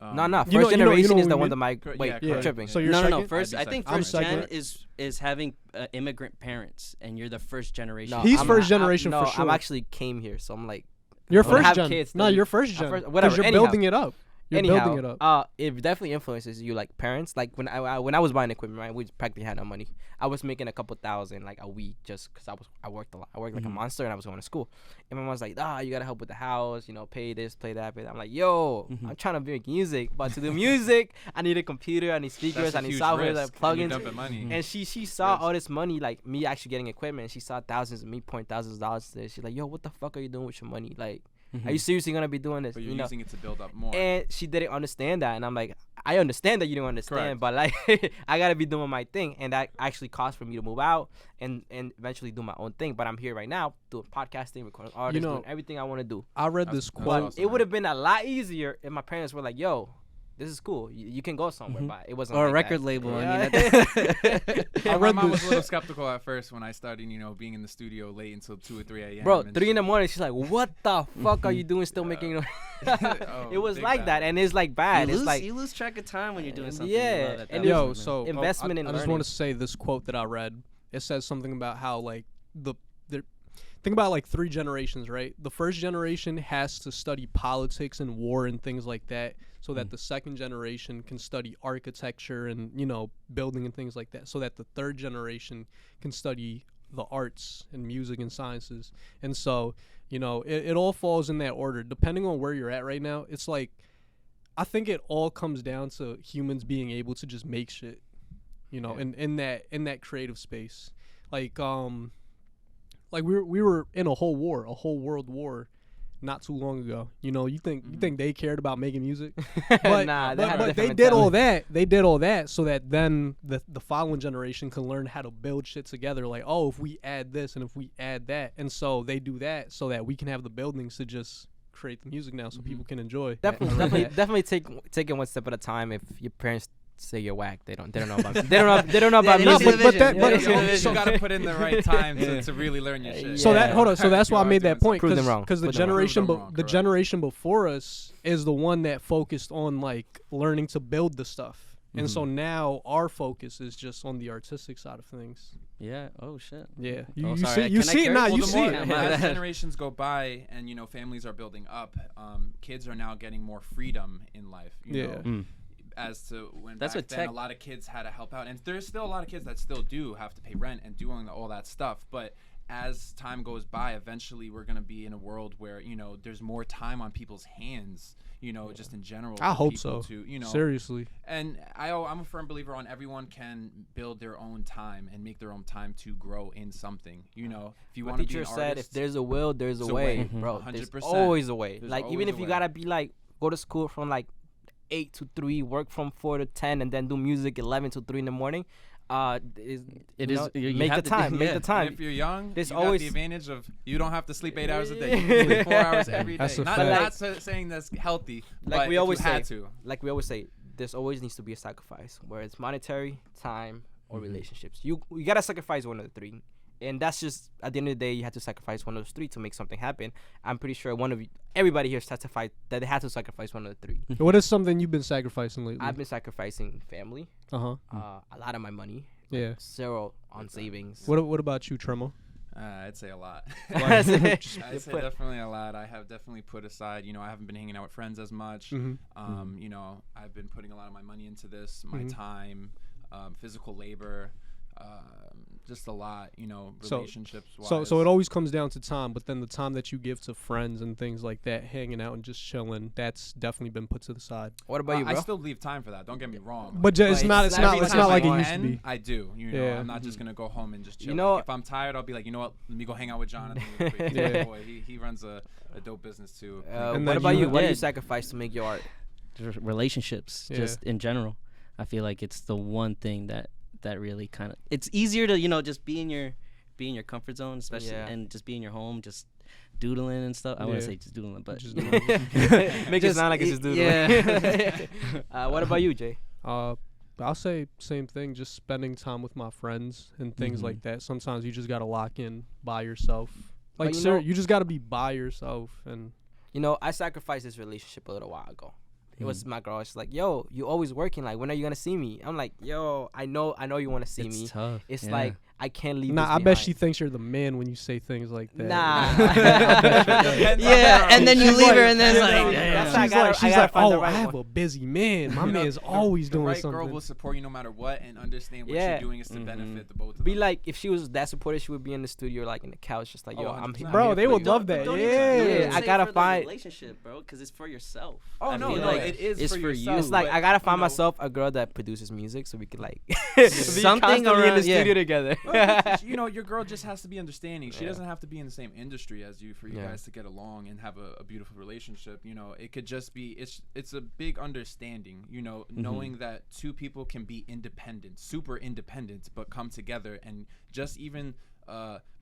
No. You know- First you know generation what is the we one mean? that might Yeah, wait. correct. I'm tripping. So you're no. second. First, I'd I be think second. I'm first gen second. is having immigrant parents, and you're the first generation. No, He's I'm first not- generation no, for sure. I'm actually came here, so I'm like, You're I'm gonna first have gen. kids No, still. you're first I'm gen. first- Because whatever, you're anyhow. building it up. You're Anyhow, building it up. it definitely influences you, like parents. Like when I was buying equipment, right, we practically had no money. I was making a couple thousand like a week just because I worked a lot. I worked like a monster, and I was going to school. And my mom was like, you gotta help with the house, pay this, pay that, pay that. I'm like, yo, I'm trying to make music, but to do music, I need a computer, I need speakers, I need software, like plugins. Money. And she saw all this money, like me actually getting equipment. And she saw thousands of me pouring thousands of dollars to this. She's like, yo, what the fuck are you doing with your money? Like, are you seriously gonna be doing this? But you're using it to build up more. And she didn't understand that, and I'm like, I understand that you don't understand, Correct. but like, I gotta be doing my thing, and that actually cost for me to move out and eventually do my own thing. But I'm here right now doing podcasting, recording artists, doing everything I want to do. I read this quote. awesome. It would have been a lot easier if my parents were like, yo, this is cool. You can go somewhere, but it wasn't. Or like a record that. label. Yeah. I mean, Yeah, my mom was a little skeptical at first when I started, being in the studio late until 2 or 3 a.m. Bro, and 3 in the shit. morning, she's like, what the fuck are you doing still making noise? Oh, it was big like that, bad. and it's like bad. It's like you lose track of time when you're doing something. Yeah, you love at and that Yo, moment. so investment in I just learning. want to say this quote that I read. It says something about how like think about like 3 generations, right? The first generation has to study politics and war and things like that, so that the second generation can study architecture and building and things like that, so that the third generation can study the arts and music and sciences. And so it all falls in that order depending on where you're at right now. It's like I think it all comes down to humans being able to just make shit, in that creative space. Like we were in a whole world war not too long ago. You think they cared about making music? But, Nah, they had a but they different did all mentality. that. They did all that so that then the following generation can learn how to build shit together. Like, if we add this and if we add that, and so they do that so that we can have the buildings to just create the music now, so people can enjoy. Definitely take it one step at a time. If your parents say you're whack, they don't know about they don't know about They don't see music. the vision. They don't see the You vision. gotta put in the right time to really learn your shit. So Yeah. hold on. So that's why I You made are that doing point, Prove them wrong. because the Prove them wrong. generation, Prove them wrong, the correct. generation before us is the one that focused on like learning to build the stuff, and so now our focus is just on the artistic side of things. Yeah. Oh shit. Yeah, Oh, you sorry, see can I it curse? now. Well, You the see more, it. My as bad. generations go by and families are building up, kids are now getting more freedom in life. You know, as to when That's back what then tech- a lot of kids had to help out, and there's still a lot of kids that still do have to pay rent and doing all that stuff. But as time goes by, eventually we're gonna be in a world where there's more time on people's hands. Just in general. I for hope people so. To, Seriously. And I'm a firm believer on everyone can build their own time and make their own time to grow in something. If you My want to be teacher an said, artist, if there's a will, there's a way, bro. There's 100%. always a way. There's Like even always if a you way. gotta be like go to school from like 8 to 3, work from 4 to 10, and then do music 11 to 3 in the morning. You Make have the to do- time. Make yeah. the and time. if you're young, There's you always- got the advantage of you don't have to sleep 8 hours a day. You can sleep 4 hours every day. That's a Not, fact. not saying that's healthy, Like but we if always you say, had to. like we always say, there's always needs to be a sacrifice, where it's monetary, time, or relationships. You gotta sacrifice one of the 3, and that's just at the end of the day, you have to sacrifice one of those 3 to make something happen. I'm pretty sure everybody here testified that they had to sacrifice one of the 3. What is something you've been sacrificing lately? I've been sacrificing family, Uh-huh. a lot of my money, Yeah. 0 on savings. What about you, Tremo? I'd say a lot. I'd say I'd say definitely a lot. I have definitely put aside, I haven't been hanging out with friends as much. I've been putting a lot of my money into this, my time, physical labor, just a lot, relationships wise. So it always comes down to time, but then the time that you give to friends and things like that, hanging out and just chilling, that's definitely been put to the side. What about you, bro? I still leave time for that. Don't get me wrong. But it's not every time like it I used to can, be. I do. Yeah. I'm not just gonna go home and just chill. You know- Like, if I'm tired, I'll be like, you know what? Let me go hang out with Jonathan. Real quick. Yeah. Boy, he runs a dope business too. And what then about you you? What do you did. sacrifice to make your art? Relationships, Yeah. just in general. I feel like it's the one thing that really kind of it's easier to just be in your comfort zone, especially and just be in your home, just doodling and stuff. I wouldn't Yeah. say just doodling, but Just Make it sound like it's just doodling. Yeah. What about you, Jay? I'll say same thing, just spending time with my friends and things like that. Sometimes you just gotta lock in by yourself. Like, But sir, you just gotta be by yourself. And I sacrificed this relationship a little while ago. It was my girl. She's like, yo, you always working. Like, when are you gonna see me? I'm like, yo, I know you want to see it's me. tough. It's yeah. like I can't leave. Nah, this I bet behind. she thinks you're the man when you say things like that. Nah. Yeah, and then you She's leave like- her, and then it's Yeah, like, yeah, damn. that's She's I gotta- like, I she's gotta like, find the oh, right I have one. a busy man. My You know, man's the- always the doing right something. girl will support you no matter what and understand what Yeah. you're doing is to benefit the both of Be them. like, if she was that supportive, she would be in the studio, like in the couch, just like, yo, Oh, I'm 100%. Bro, here they for would you. love that. Don't Yeah. even I say gotta for find- the relationship, bro, because it's for yourself. Oh I no, feel no, like it is it's for for yourself. you. It's like but, I gotta you find know, myself a girl that produces music, so we could like Something constantly in the around- yeah. studio together. you know, your girl just has to be understanding. She Yeah. doesn't have to be in the same industry as you for you Yeah. guys to get along and have a beautiful relationship. You know, it could just be it's a big understanding. You know, knowing that two people can be independent, super independent, but come together and just even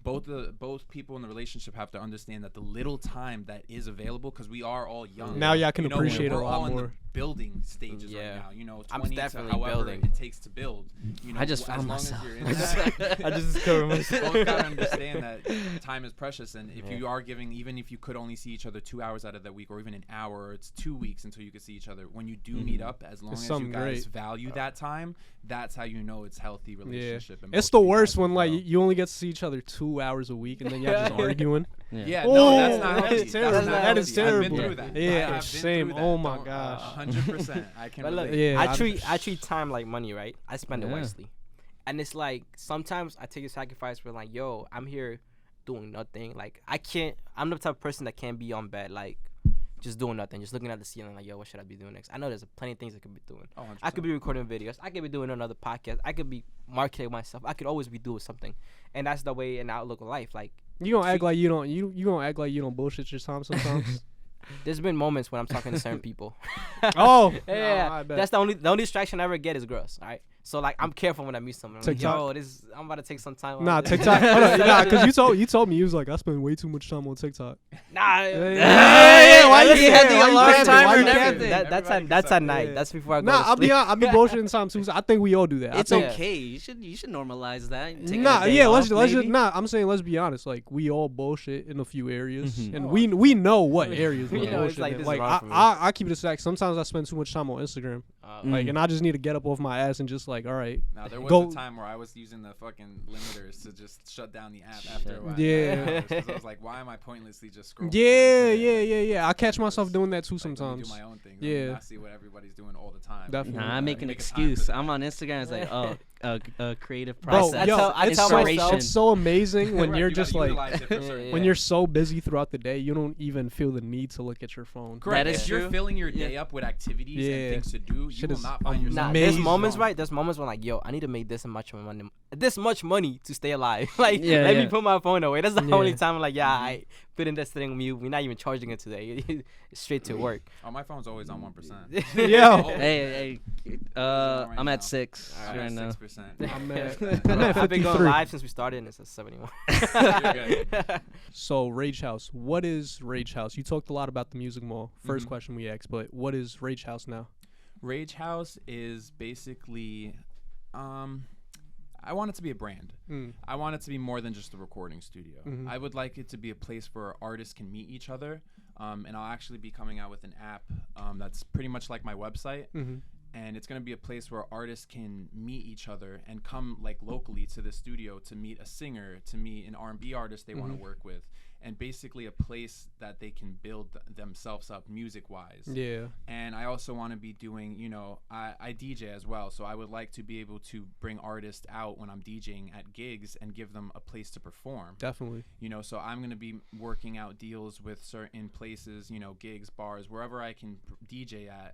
both people in the relationship have to understand that the little time that is available, because we are all young. Now y'all can You know, appreciate we're a lot all in more. the building stages Yeah. right now. You know, I'm 20 to definitely however building. it takes to build. You know, I just as found long myself. as you're in that, I just discovered myself. both gotta understand that time is precious, and if you are giving, even if you could only see each other 2 hours out of that week, or even an hour, or it's 2 weeks until you can see each other. When you do meet up, as long as you something guys great. value that time, that's how you know it's healthy Yeah. relationship. and It's both the of you worst guys when will like grow. you only get to see each other 2 hours a week and then y'all just arguing. Yeah, Oh, no, that's not that's healthy. terrible. That's not That is healthy. I've terrible. been through that. Yeah, I have been same. through that. Oh my Don't- gosh. 100%. I can But look, relate. Yeah, I treat time like money, right? I spend it Yeah. wisely, and it's like sometimes I take a sacrifice where like, yo, I'm here doing nothing. Like I can't. I'm the type of person that can't be on bed like just doing nothing, just looking at the ceiling like, yo, what should I be doing next? I know there's plenty of things I could be doing. Oh, I could be recording videos. I could be doing another podcast. I could be marketing myself. I could always be doing something, and that's the way and outlook of life. Like You gonna act like you don't you gonna act like you don't bullshit your time sometimes. there's been moments when I'm talking to certain people. Oh, Yeah, no, I bet. that's the only distraction I ever get is girls. All right, so like I'm careful when I meet someone. I'm like, TikTok? yo, I'm about to take some time. Nah, out. TikTok. Hold on, nah, because you told me you was like, I spend way too much time on TikTok. Nah, Yeah, why you he had capping? the Why you alarm capping? timer Why you and capping? everything. that's Everybody at can night. suck. That's before I go Nah, to I'll be sleep. honest, I be bullshitting time too. So I think we all do that. It's I think, okay. You should normalize that. Take Nah, a day yeah, off, let's just maybe. nah. I'm saying let's be honest. Like we all bullshit in a few areas, Mhm. and Oh, we know what areas We we're know it's bullshitting. like, in. this is Like wrong for me. I keep it a stack. Sometimes I spend too much time on Instagram, Mm. like, and I just need to get up off my ass and just like, all right, Now there was Go- a time where I was using the fucking limiters to just shut down the app after a while. Yeah. Because I was like, why am I pointlessly just scrolling? yeah, through the internet? yeah. I catch You know, myself it's doing that too like, let me sometimes. do my own thing. Yeah. I see what everybody's doing all the time. Definitely. Nah, I make an Make a time for excuse. that. I'm on Instagram. It's like, oh, creative Bro, process. yo, I tell myself- Inspiration. it's so amazing when Right, you're you just gotta like. utilize it for certain Yeah. When ways. you're so busy throughout the day, you don't even feel the need to look at your phone. Correct. That is if you're true. filling your day up with activities Yeah. and things to do, you Shit will is not find yourself. Nah, amazing. there's moments, wrong. right? There's moments when like, yo, I need to make this much money to stay alive. Like, Yeah, let me yeah. put my phone away. That's the Yeah. only time I'm like, yeah, I put in this thing with you. We're not even charging it today. Straight to work. Oh, my phone's always on 1%. Yo. Hey, right I'm now. at 6 I'm right at now. 6%. I'm at, Yeah. I'm at I've been going 53. live since we started, and it's a 71. good. So Rage House, what is Rage House? You talked a lot about the music mall. 1st Mhm. question we asked, but what is Rage House now? Rage House is basically, I want it to be a brand. Mm. I want it to be more than just a recording studio. Mhm. I would like it to be a place where artists can meet each other. And I'll actually be coming out with an app that's pretty much like my website. Mm-hmm. And it's going to be a place where artists can meet each other and come like locally to the studio to meet a singer, to meet an R&B artist they want to work with, and basically a place that they can build themselves up music wise. Yeah. And I also want to be doing, you know, I DJ as well, so I would like to be able to bring artists out when I'm DJing at gigs and give them a place to perform. Definitely. You know, so I'm going to be working out deals with certain places, you know, gigs, bars, wherever I can DJ at.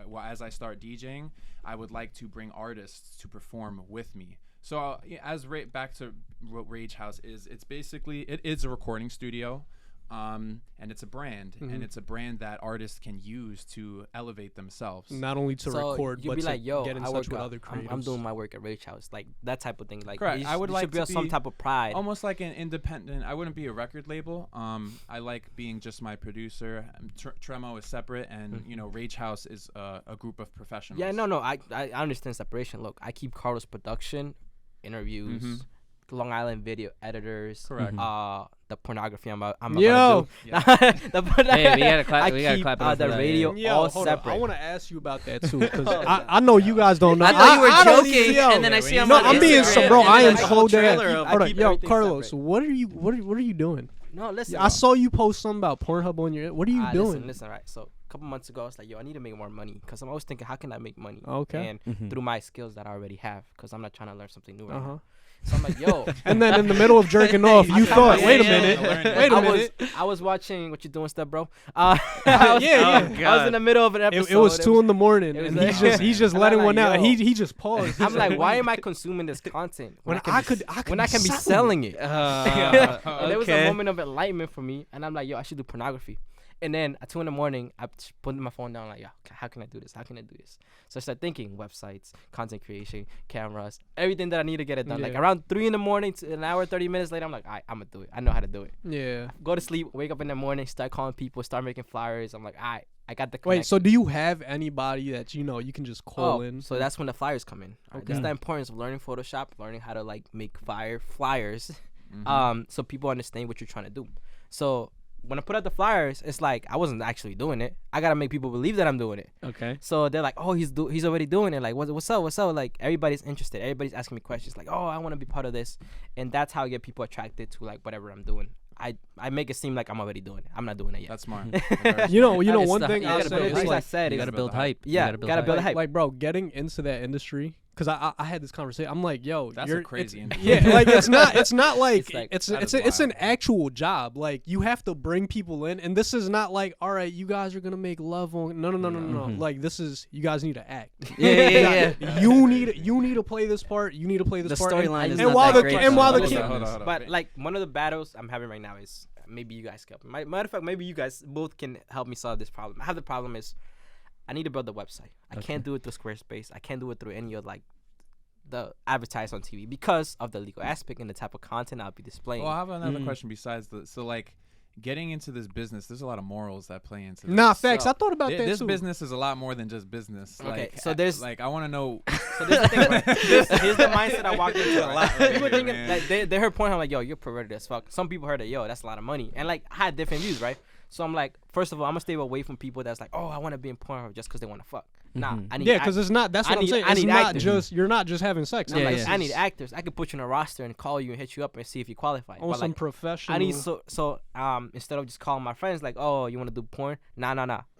Well, as I start DJing, I would like to bring artists to perform with me. So back to what Rage House is, it's basically, it is a recording studio, and it's a brand, and it's a brand that artists can use to elevate themselves. Not only to So record, you'd but be to like, yo, get in I touch work with out. other creatives. I'm doing my work at Rage House, like that type of thing. Like, Correct. you I would you like should build to some be type of pride. Almost like an independent. I wouldn't be a record label. I like being just my producer. Tremo is separate, and you know, Rage House is a group of professionals. Yeah, no, I understand separation. Look, I keep Carlos production, interviews, Long Island video editors. Correct. The pornography I'm about Yo. to do. Hey, we gotta clap. I We gotta keep clap it up the for that, radio yeah. Yo, all hold on. separate. I want to ask you about that too, because I know you guys don't know. I thought you were don't joking, yo. and then I see him No, on I'm being Instagram, some bro. and I then am the so whole dead. trailer of- I Hold on, keep yo, everything Carlos. separate. What are you doing? No, listen. I saw you post something about Pornhub on your. What are you doing? Listen, right. So a couple months ago, I was like, yo, I need to make more money because I'm always thinking, how can I make money? Okay. And through my skills that I already have, because I'm not trying to learn something new right Uh-huh. now. So I'm like, yo. And then in the middle of jerking off, you thought, wait a minute, wait a minute. I was watching What You Doing Stuff, bro. Yeah. I was in the middle of an episode. It was 2 in the morning, it was and like- he's just And I'm letting like, one out. yo. He just paused. I'm like, why am I consuming this content when I can be selling selling it? Uh, And there was a okay. moment of enlightenment for me, and I'm like, yo, I should do pornography. And then at 2 in the morning, I put my phone down, like, yo, how can I do this? How can I do this? So I started thinking websites, content creation, cameras, everything that I need to get it done. Like Yeah. around 3 in the morning to an hour, 30 minutes later, I'm like, I'm gonna do it. I know how to do it. Yeah. Go to sleep, wake up in the morning, start calling people, start making flyers. I'm like, I got the Wait, connection. so do you have anybody that you can just call in? So that's when the flyers come in. Right? That's Okay. the importance of learning Photoshop, learning how to like make flyers, Mm-hmm. so people understand what you're trying to do. So when I put out the flyers, it's like I wasn't actually doing it. I gotta make people believe that I'm doing it. Okay. So they're like, oh, he's already doing it. Like, what's up? Like everybody's interested. Everybody's asking me questions. Like, oh, I want to be part of this, and that's how I get people attracted to like whatever I'm doing. I make it seem like I'm already doing it. I'm not doing it yet. That's smart. You know, It's one the- thing you I'll gotta say build is Like I like, said, You it's- gotta build hype. Yeah, You gotta build hype. like, bro, getting into that industry, because I had this conversation. I'm like, yo, That's you're a crazy it's- industry. Yeah, like it's not like It's like- it's that it's is an wild. actual job. Like you have to bring people in, and this is not like, all right, you guys are gonna make love on. No. Mhm. Like this is you guys need to act. Yeah. You need to play this part. You need to play this The part. and- storyline is and not while that the great. and while the Hold kid, on, hold on. But like one of the battles I'm having right now is maybe you guys can help. Matter of fact, maybe you guys both can help me solve this problem. I have the problem is I need to build a website. I can't do it through Squarespace. I can't do it through any of like the advertise on TV because of the legal aspect and the type of content I'll be displaying. Well, I have another question besides like getting into this business. There's a lot of morals that play into this. nah, facts. So, I thought about that This too. business is a lot more than just business. Okay, Like, so there's- like I want to know. So this is the thing. Right? Here's the mindset I walked into. A lot Right? right People here, thinking man. like they heard porn. I'm like, yo, you're perverted as fuck. Some people heard it, yo, that's a lot of money, and like I had different views, right? So I'm like, first of all, I'm gonna stay away from people that's like, oh, I want to be in porn just because they want to fuck. Nah, I need Yeah, because it's not. That's I what I'm need- saying. I It's need not actors. just you're not just having sex. I'm Yeah, like, yeah. I need actors. I could put you on a roster and call you and hit you up and see if you qualify. on But some like, professional. I need so instead of just calling my friends like, oh, you want to do porn? Nah.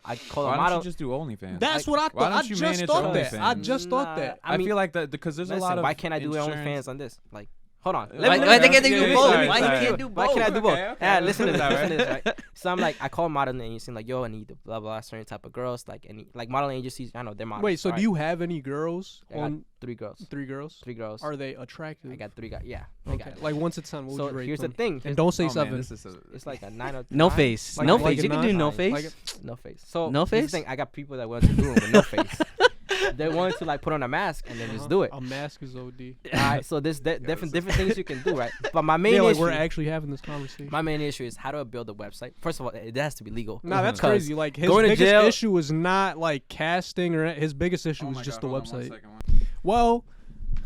I call a Why don't model. you just do OnlyFans? That's like, what I why thought. I don't you just manage thought that. OnlyFans? I just thought Nah, that. I feel like that because there's a lot Listen, of. why can't I do insurance. OnlyFans on this? Like, hold on. Why Let me- can't they do Yeah, both? sorry, Why sorry. you can't do both? Why can't I do both? Okay, Yeah, okay. listen to this. All right. Listen to this, right? So I'm like, I call modeling agency like, yo, I need the blah blah certain type of girls, like any like modeling agencies. I know they're models. Wait, so do alright? you have any girls I got on 3 girls. 3 girls? 3 girls. Are they attractive? I got 3 guys. Yeah. I Okay. got it. Like once it's done, what would So you rate here's them? the thing. And Here's- don't say Oh, 7. man, this is it's like a 9 or No 9. face. Like- No like face. a You can do nine? no Like face. No face. So No here's the face? thing, I got people that want to do it with no face. They want to like put on a mask and then just do it. A mask is OD. All right. So there's different things you can do, right? But my main Yeah, like issue, we're actually having this conversation. my main issue is how do I build a website? First of all, it has to be legal. Nah, that's 'Cause crazy. Like his going to biggest jail- issue is not like casting or his biggest issue Oh is my just God, the hold on one website. second. Well,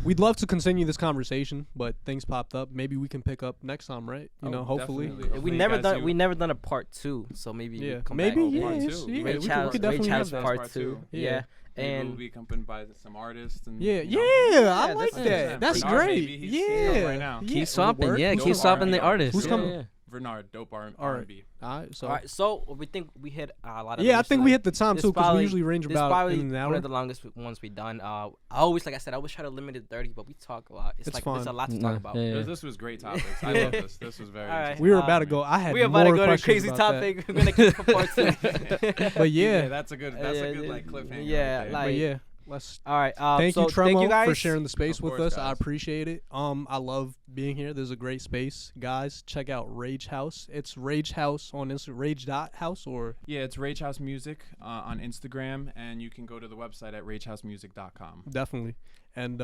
we'd love to continue this conversation, but things popped up. Maybe we can pick up next time, right? You Oh, know, hopefully. definitely. We You never guys done do- we never done a part 2, so maybe Yeah, we come maybe. back. Yeah, part it's- two. yeah, Rage we could House definitely have House that. part 2. Yeah. Yeah. Maybe And we'll be accompanied by some artists and Yeah, you know, I Yeah, like that's that. That's Bernard, great. maybe he's Yeah. right now. Yeah. Keep swapping. Word? Yeah, Who's keep coming? swapping the artists. Who's Yeah, coming? yeah. Bernard, dope All right. R&B. All right, so all right, so we think we hit a lot of yeah, I numbers think we tonight. hit the time This too because we probably- usually range This is about probably in an one hour. of the longest ones we've done. I always, like I said, I always try to limit it to 30, but we talk a lot. It's like there's fun. a lot to Nah, talk about. yeah, yeah. This was great topics. I love this. This was very. All right. interesting. We were about to go. I had We're about to more go to a questions crazy about that. topic. We're gonna keep it for part 2. But yeah, that's a good. That's a good like cliffhanger. yeah, right there. like- but yeah. Let's All right. thank so you, Tremo, guys. for sharing the space Of with course, us. I guys. appreciate it. I love being here. There's a great space, guys. Check out Rage House. It's Rage House on Instagram. Rage.house or Yeah, it's Rage House Music on Instagram, and you can go to the website at ragehousemusic.com. definitely. And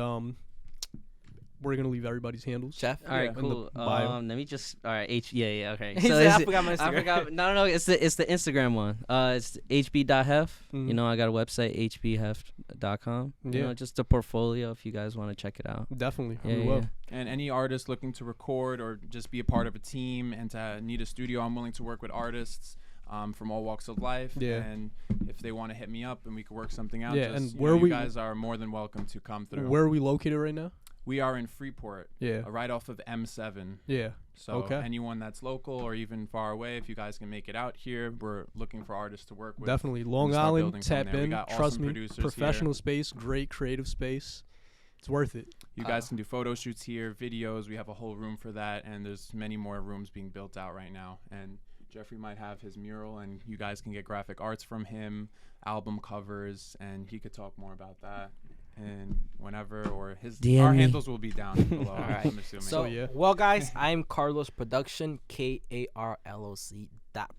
We're gonna leave everybody's handles. Chef. All right, Yeah. In the cool. bio. Let me just. All right, yeah, okay. He said, I forgot my Instagram. I forgot. No, it's the Instagram one. It's hb.heff. Mhm. You know, I got a website, hbheff.com. You Yeah. know, just a portfolio if you guys want to check it out. Definitely. Yeah, we yeah. will. And any artist looking to record or just be a part of a team and to need a studio, I'm willing to work with artists from all walks of life. Yeah. And if they want to hit me up and we can work something out, Yeah, just, and you where know, we- you guys are more than welcome to come through. Where are we located right now? We are in Freeport, Yeah. right off of M7. Yeah. So Okay. anyone that's local or even far away, if you guys can make it out here, we're looking for artists to work with. Definitely. Long start Island, building from tap there. We in. got Trust awesome me. producers here. Professional space, great creative space. It's worth it. You guys can do photo shoots here, videos. We have a whole room for that, and there's many more rooms being built out right now. And Jeffrey might have his mural, and you guys can get graphic arts from him, album covers, and he could talk more about that. And whenever, or his DM our me. handles will be down below. Alright. I'm assuming. So, yeah. well, guys, I'm Carlos Production, KARLOC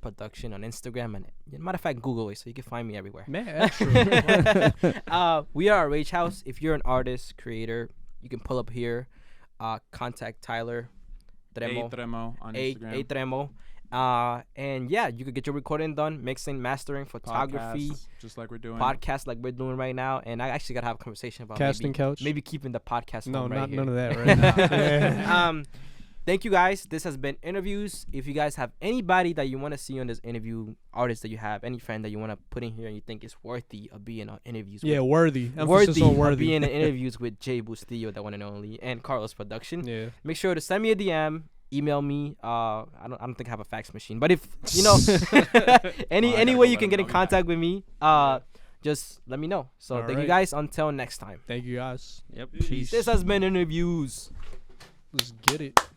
.production on Instagram, and matter of fact, Google it so you can find me everywhere. Man, that's true. We are a Rage House. If you're an artist, creator, you can pull up here. Contact Tyler Tremo, Tremo on A Instagram. Tremo. And yeah, you could get your recording done, mixing, mastering, photography, Podcasts, just like we're doing. podcast like we're doing right now. And I actually gotta have a conversation about Casting couch. maybe keeping the podcast. No, home right not here. none of that right now. Yeah. Thank you guys. This has been interviews. If you guys have anybody that you want to see on this interview, artist that you have, any friend that you want to put in here and you think is worthy of being on interviews, Yeah, worthy. with, Emphasis on of worthy. being in interviews with Jay Bustillo, the one and only, and Carlos Production. Yeah. Make sure to send me a DM, email me. I don't think I have a fax machine, but if you know any Well, I gotta way go you let can him get in know. contact with me, just let me know. So All thank you right. guys. Until next time. Thank you guys. Yep. Peace. This has been interviews. Let's get it.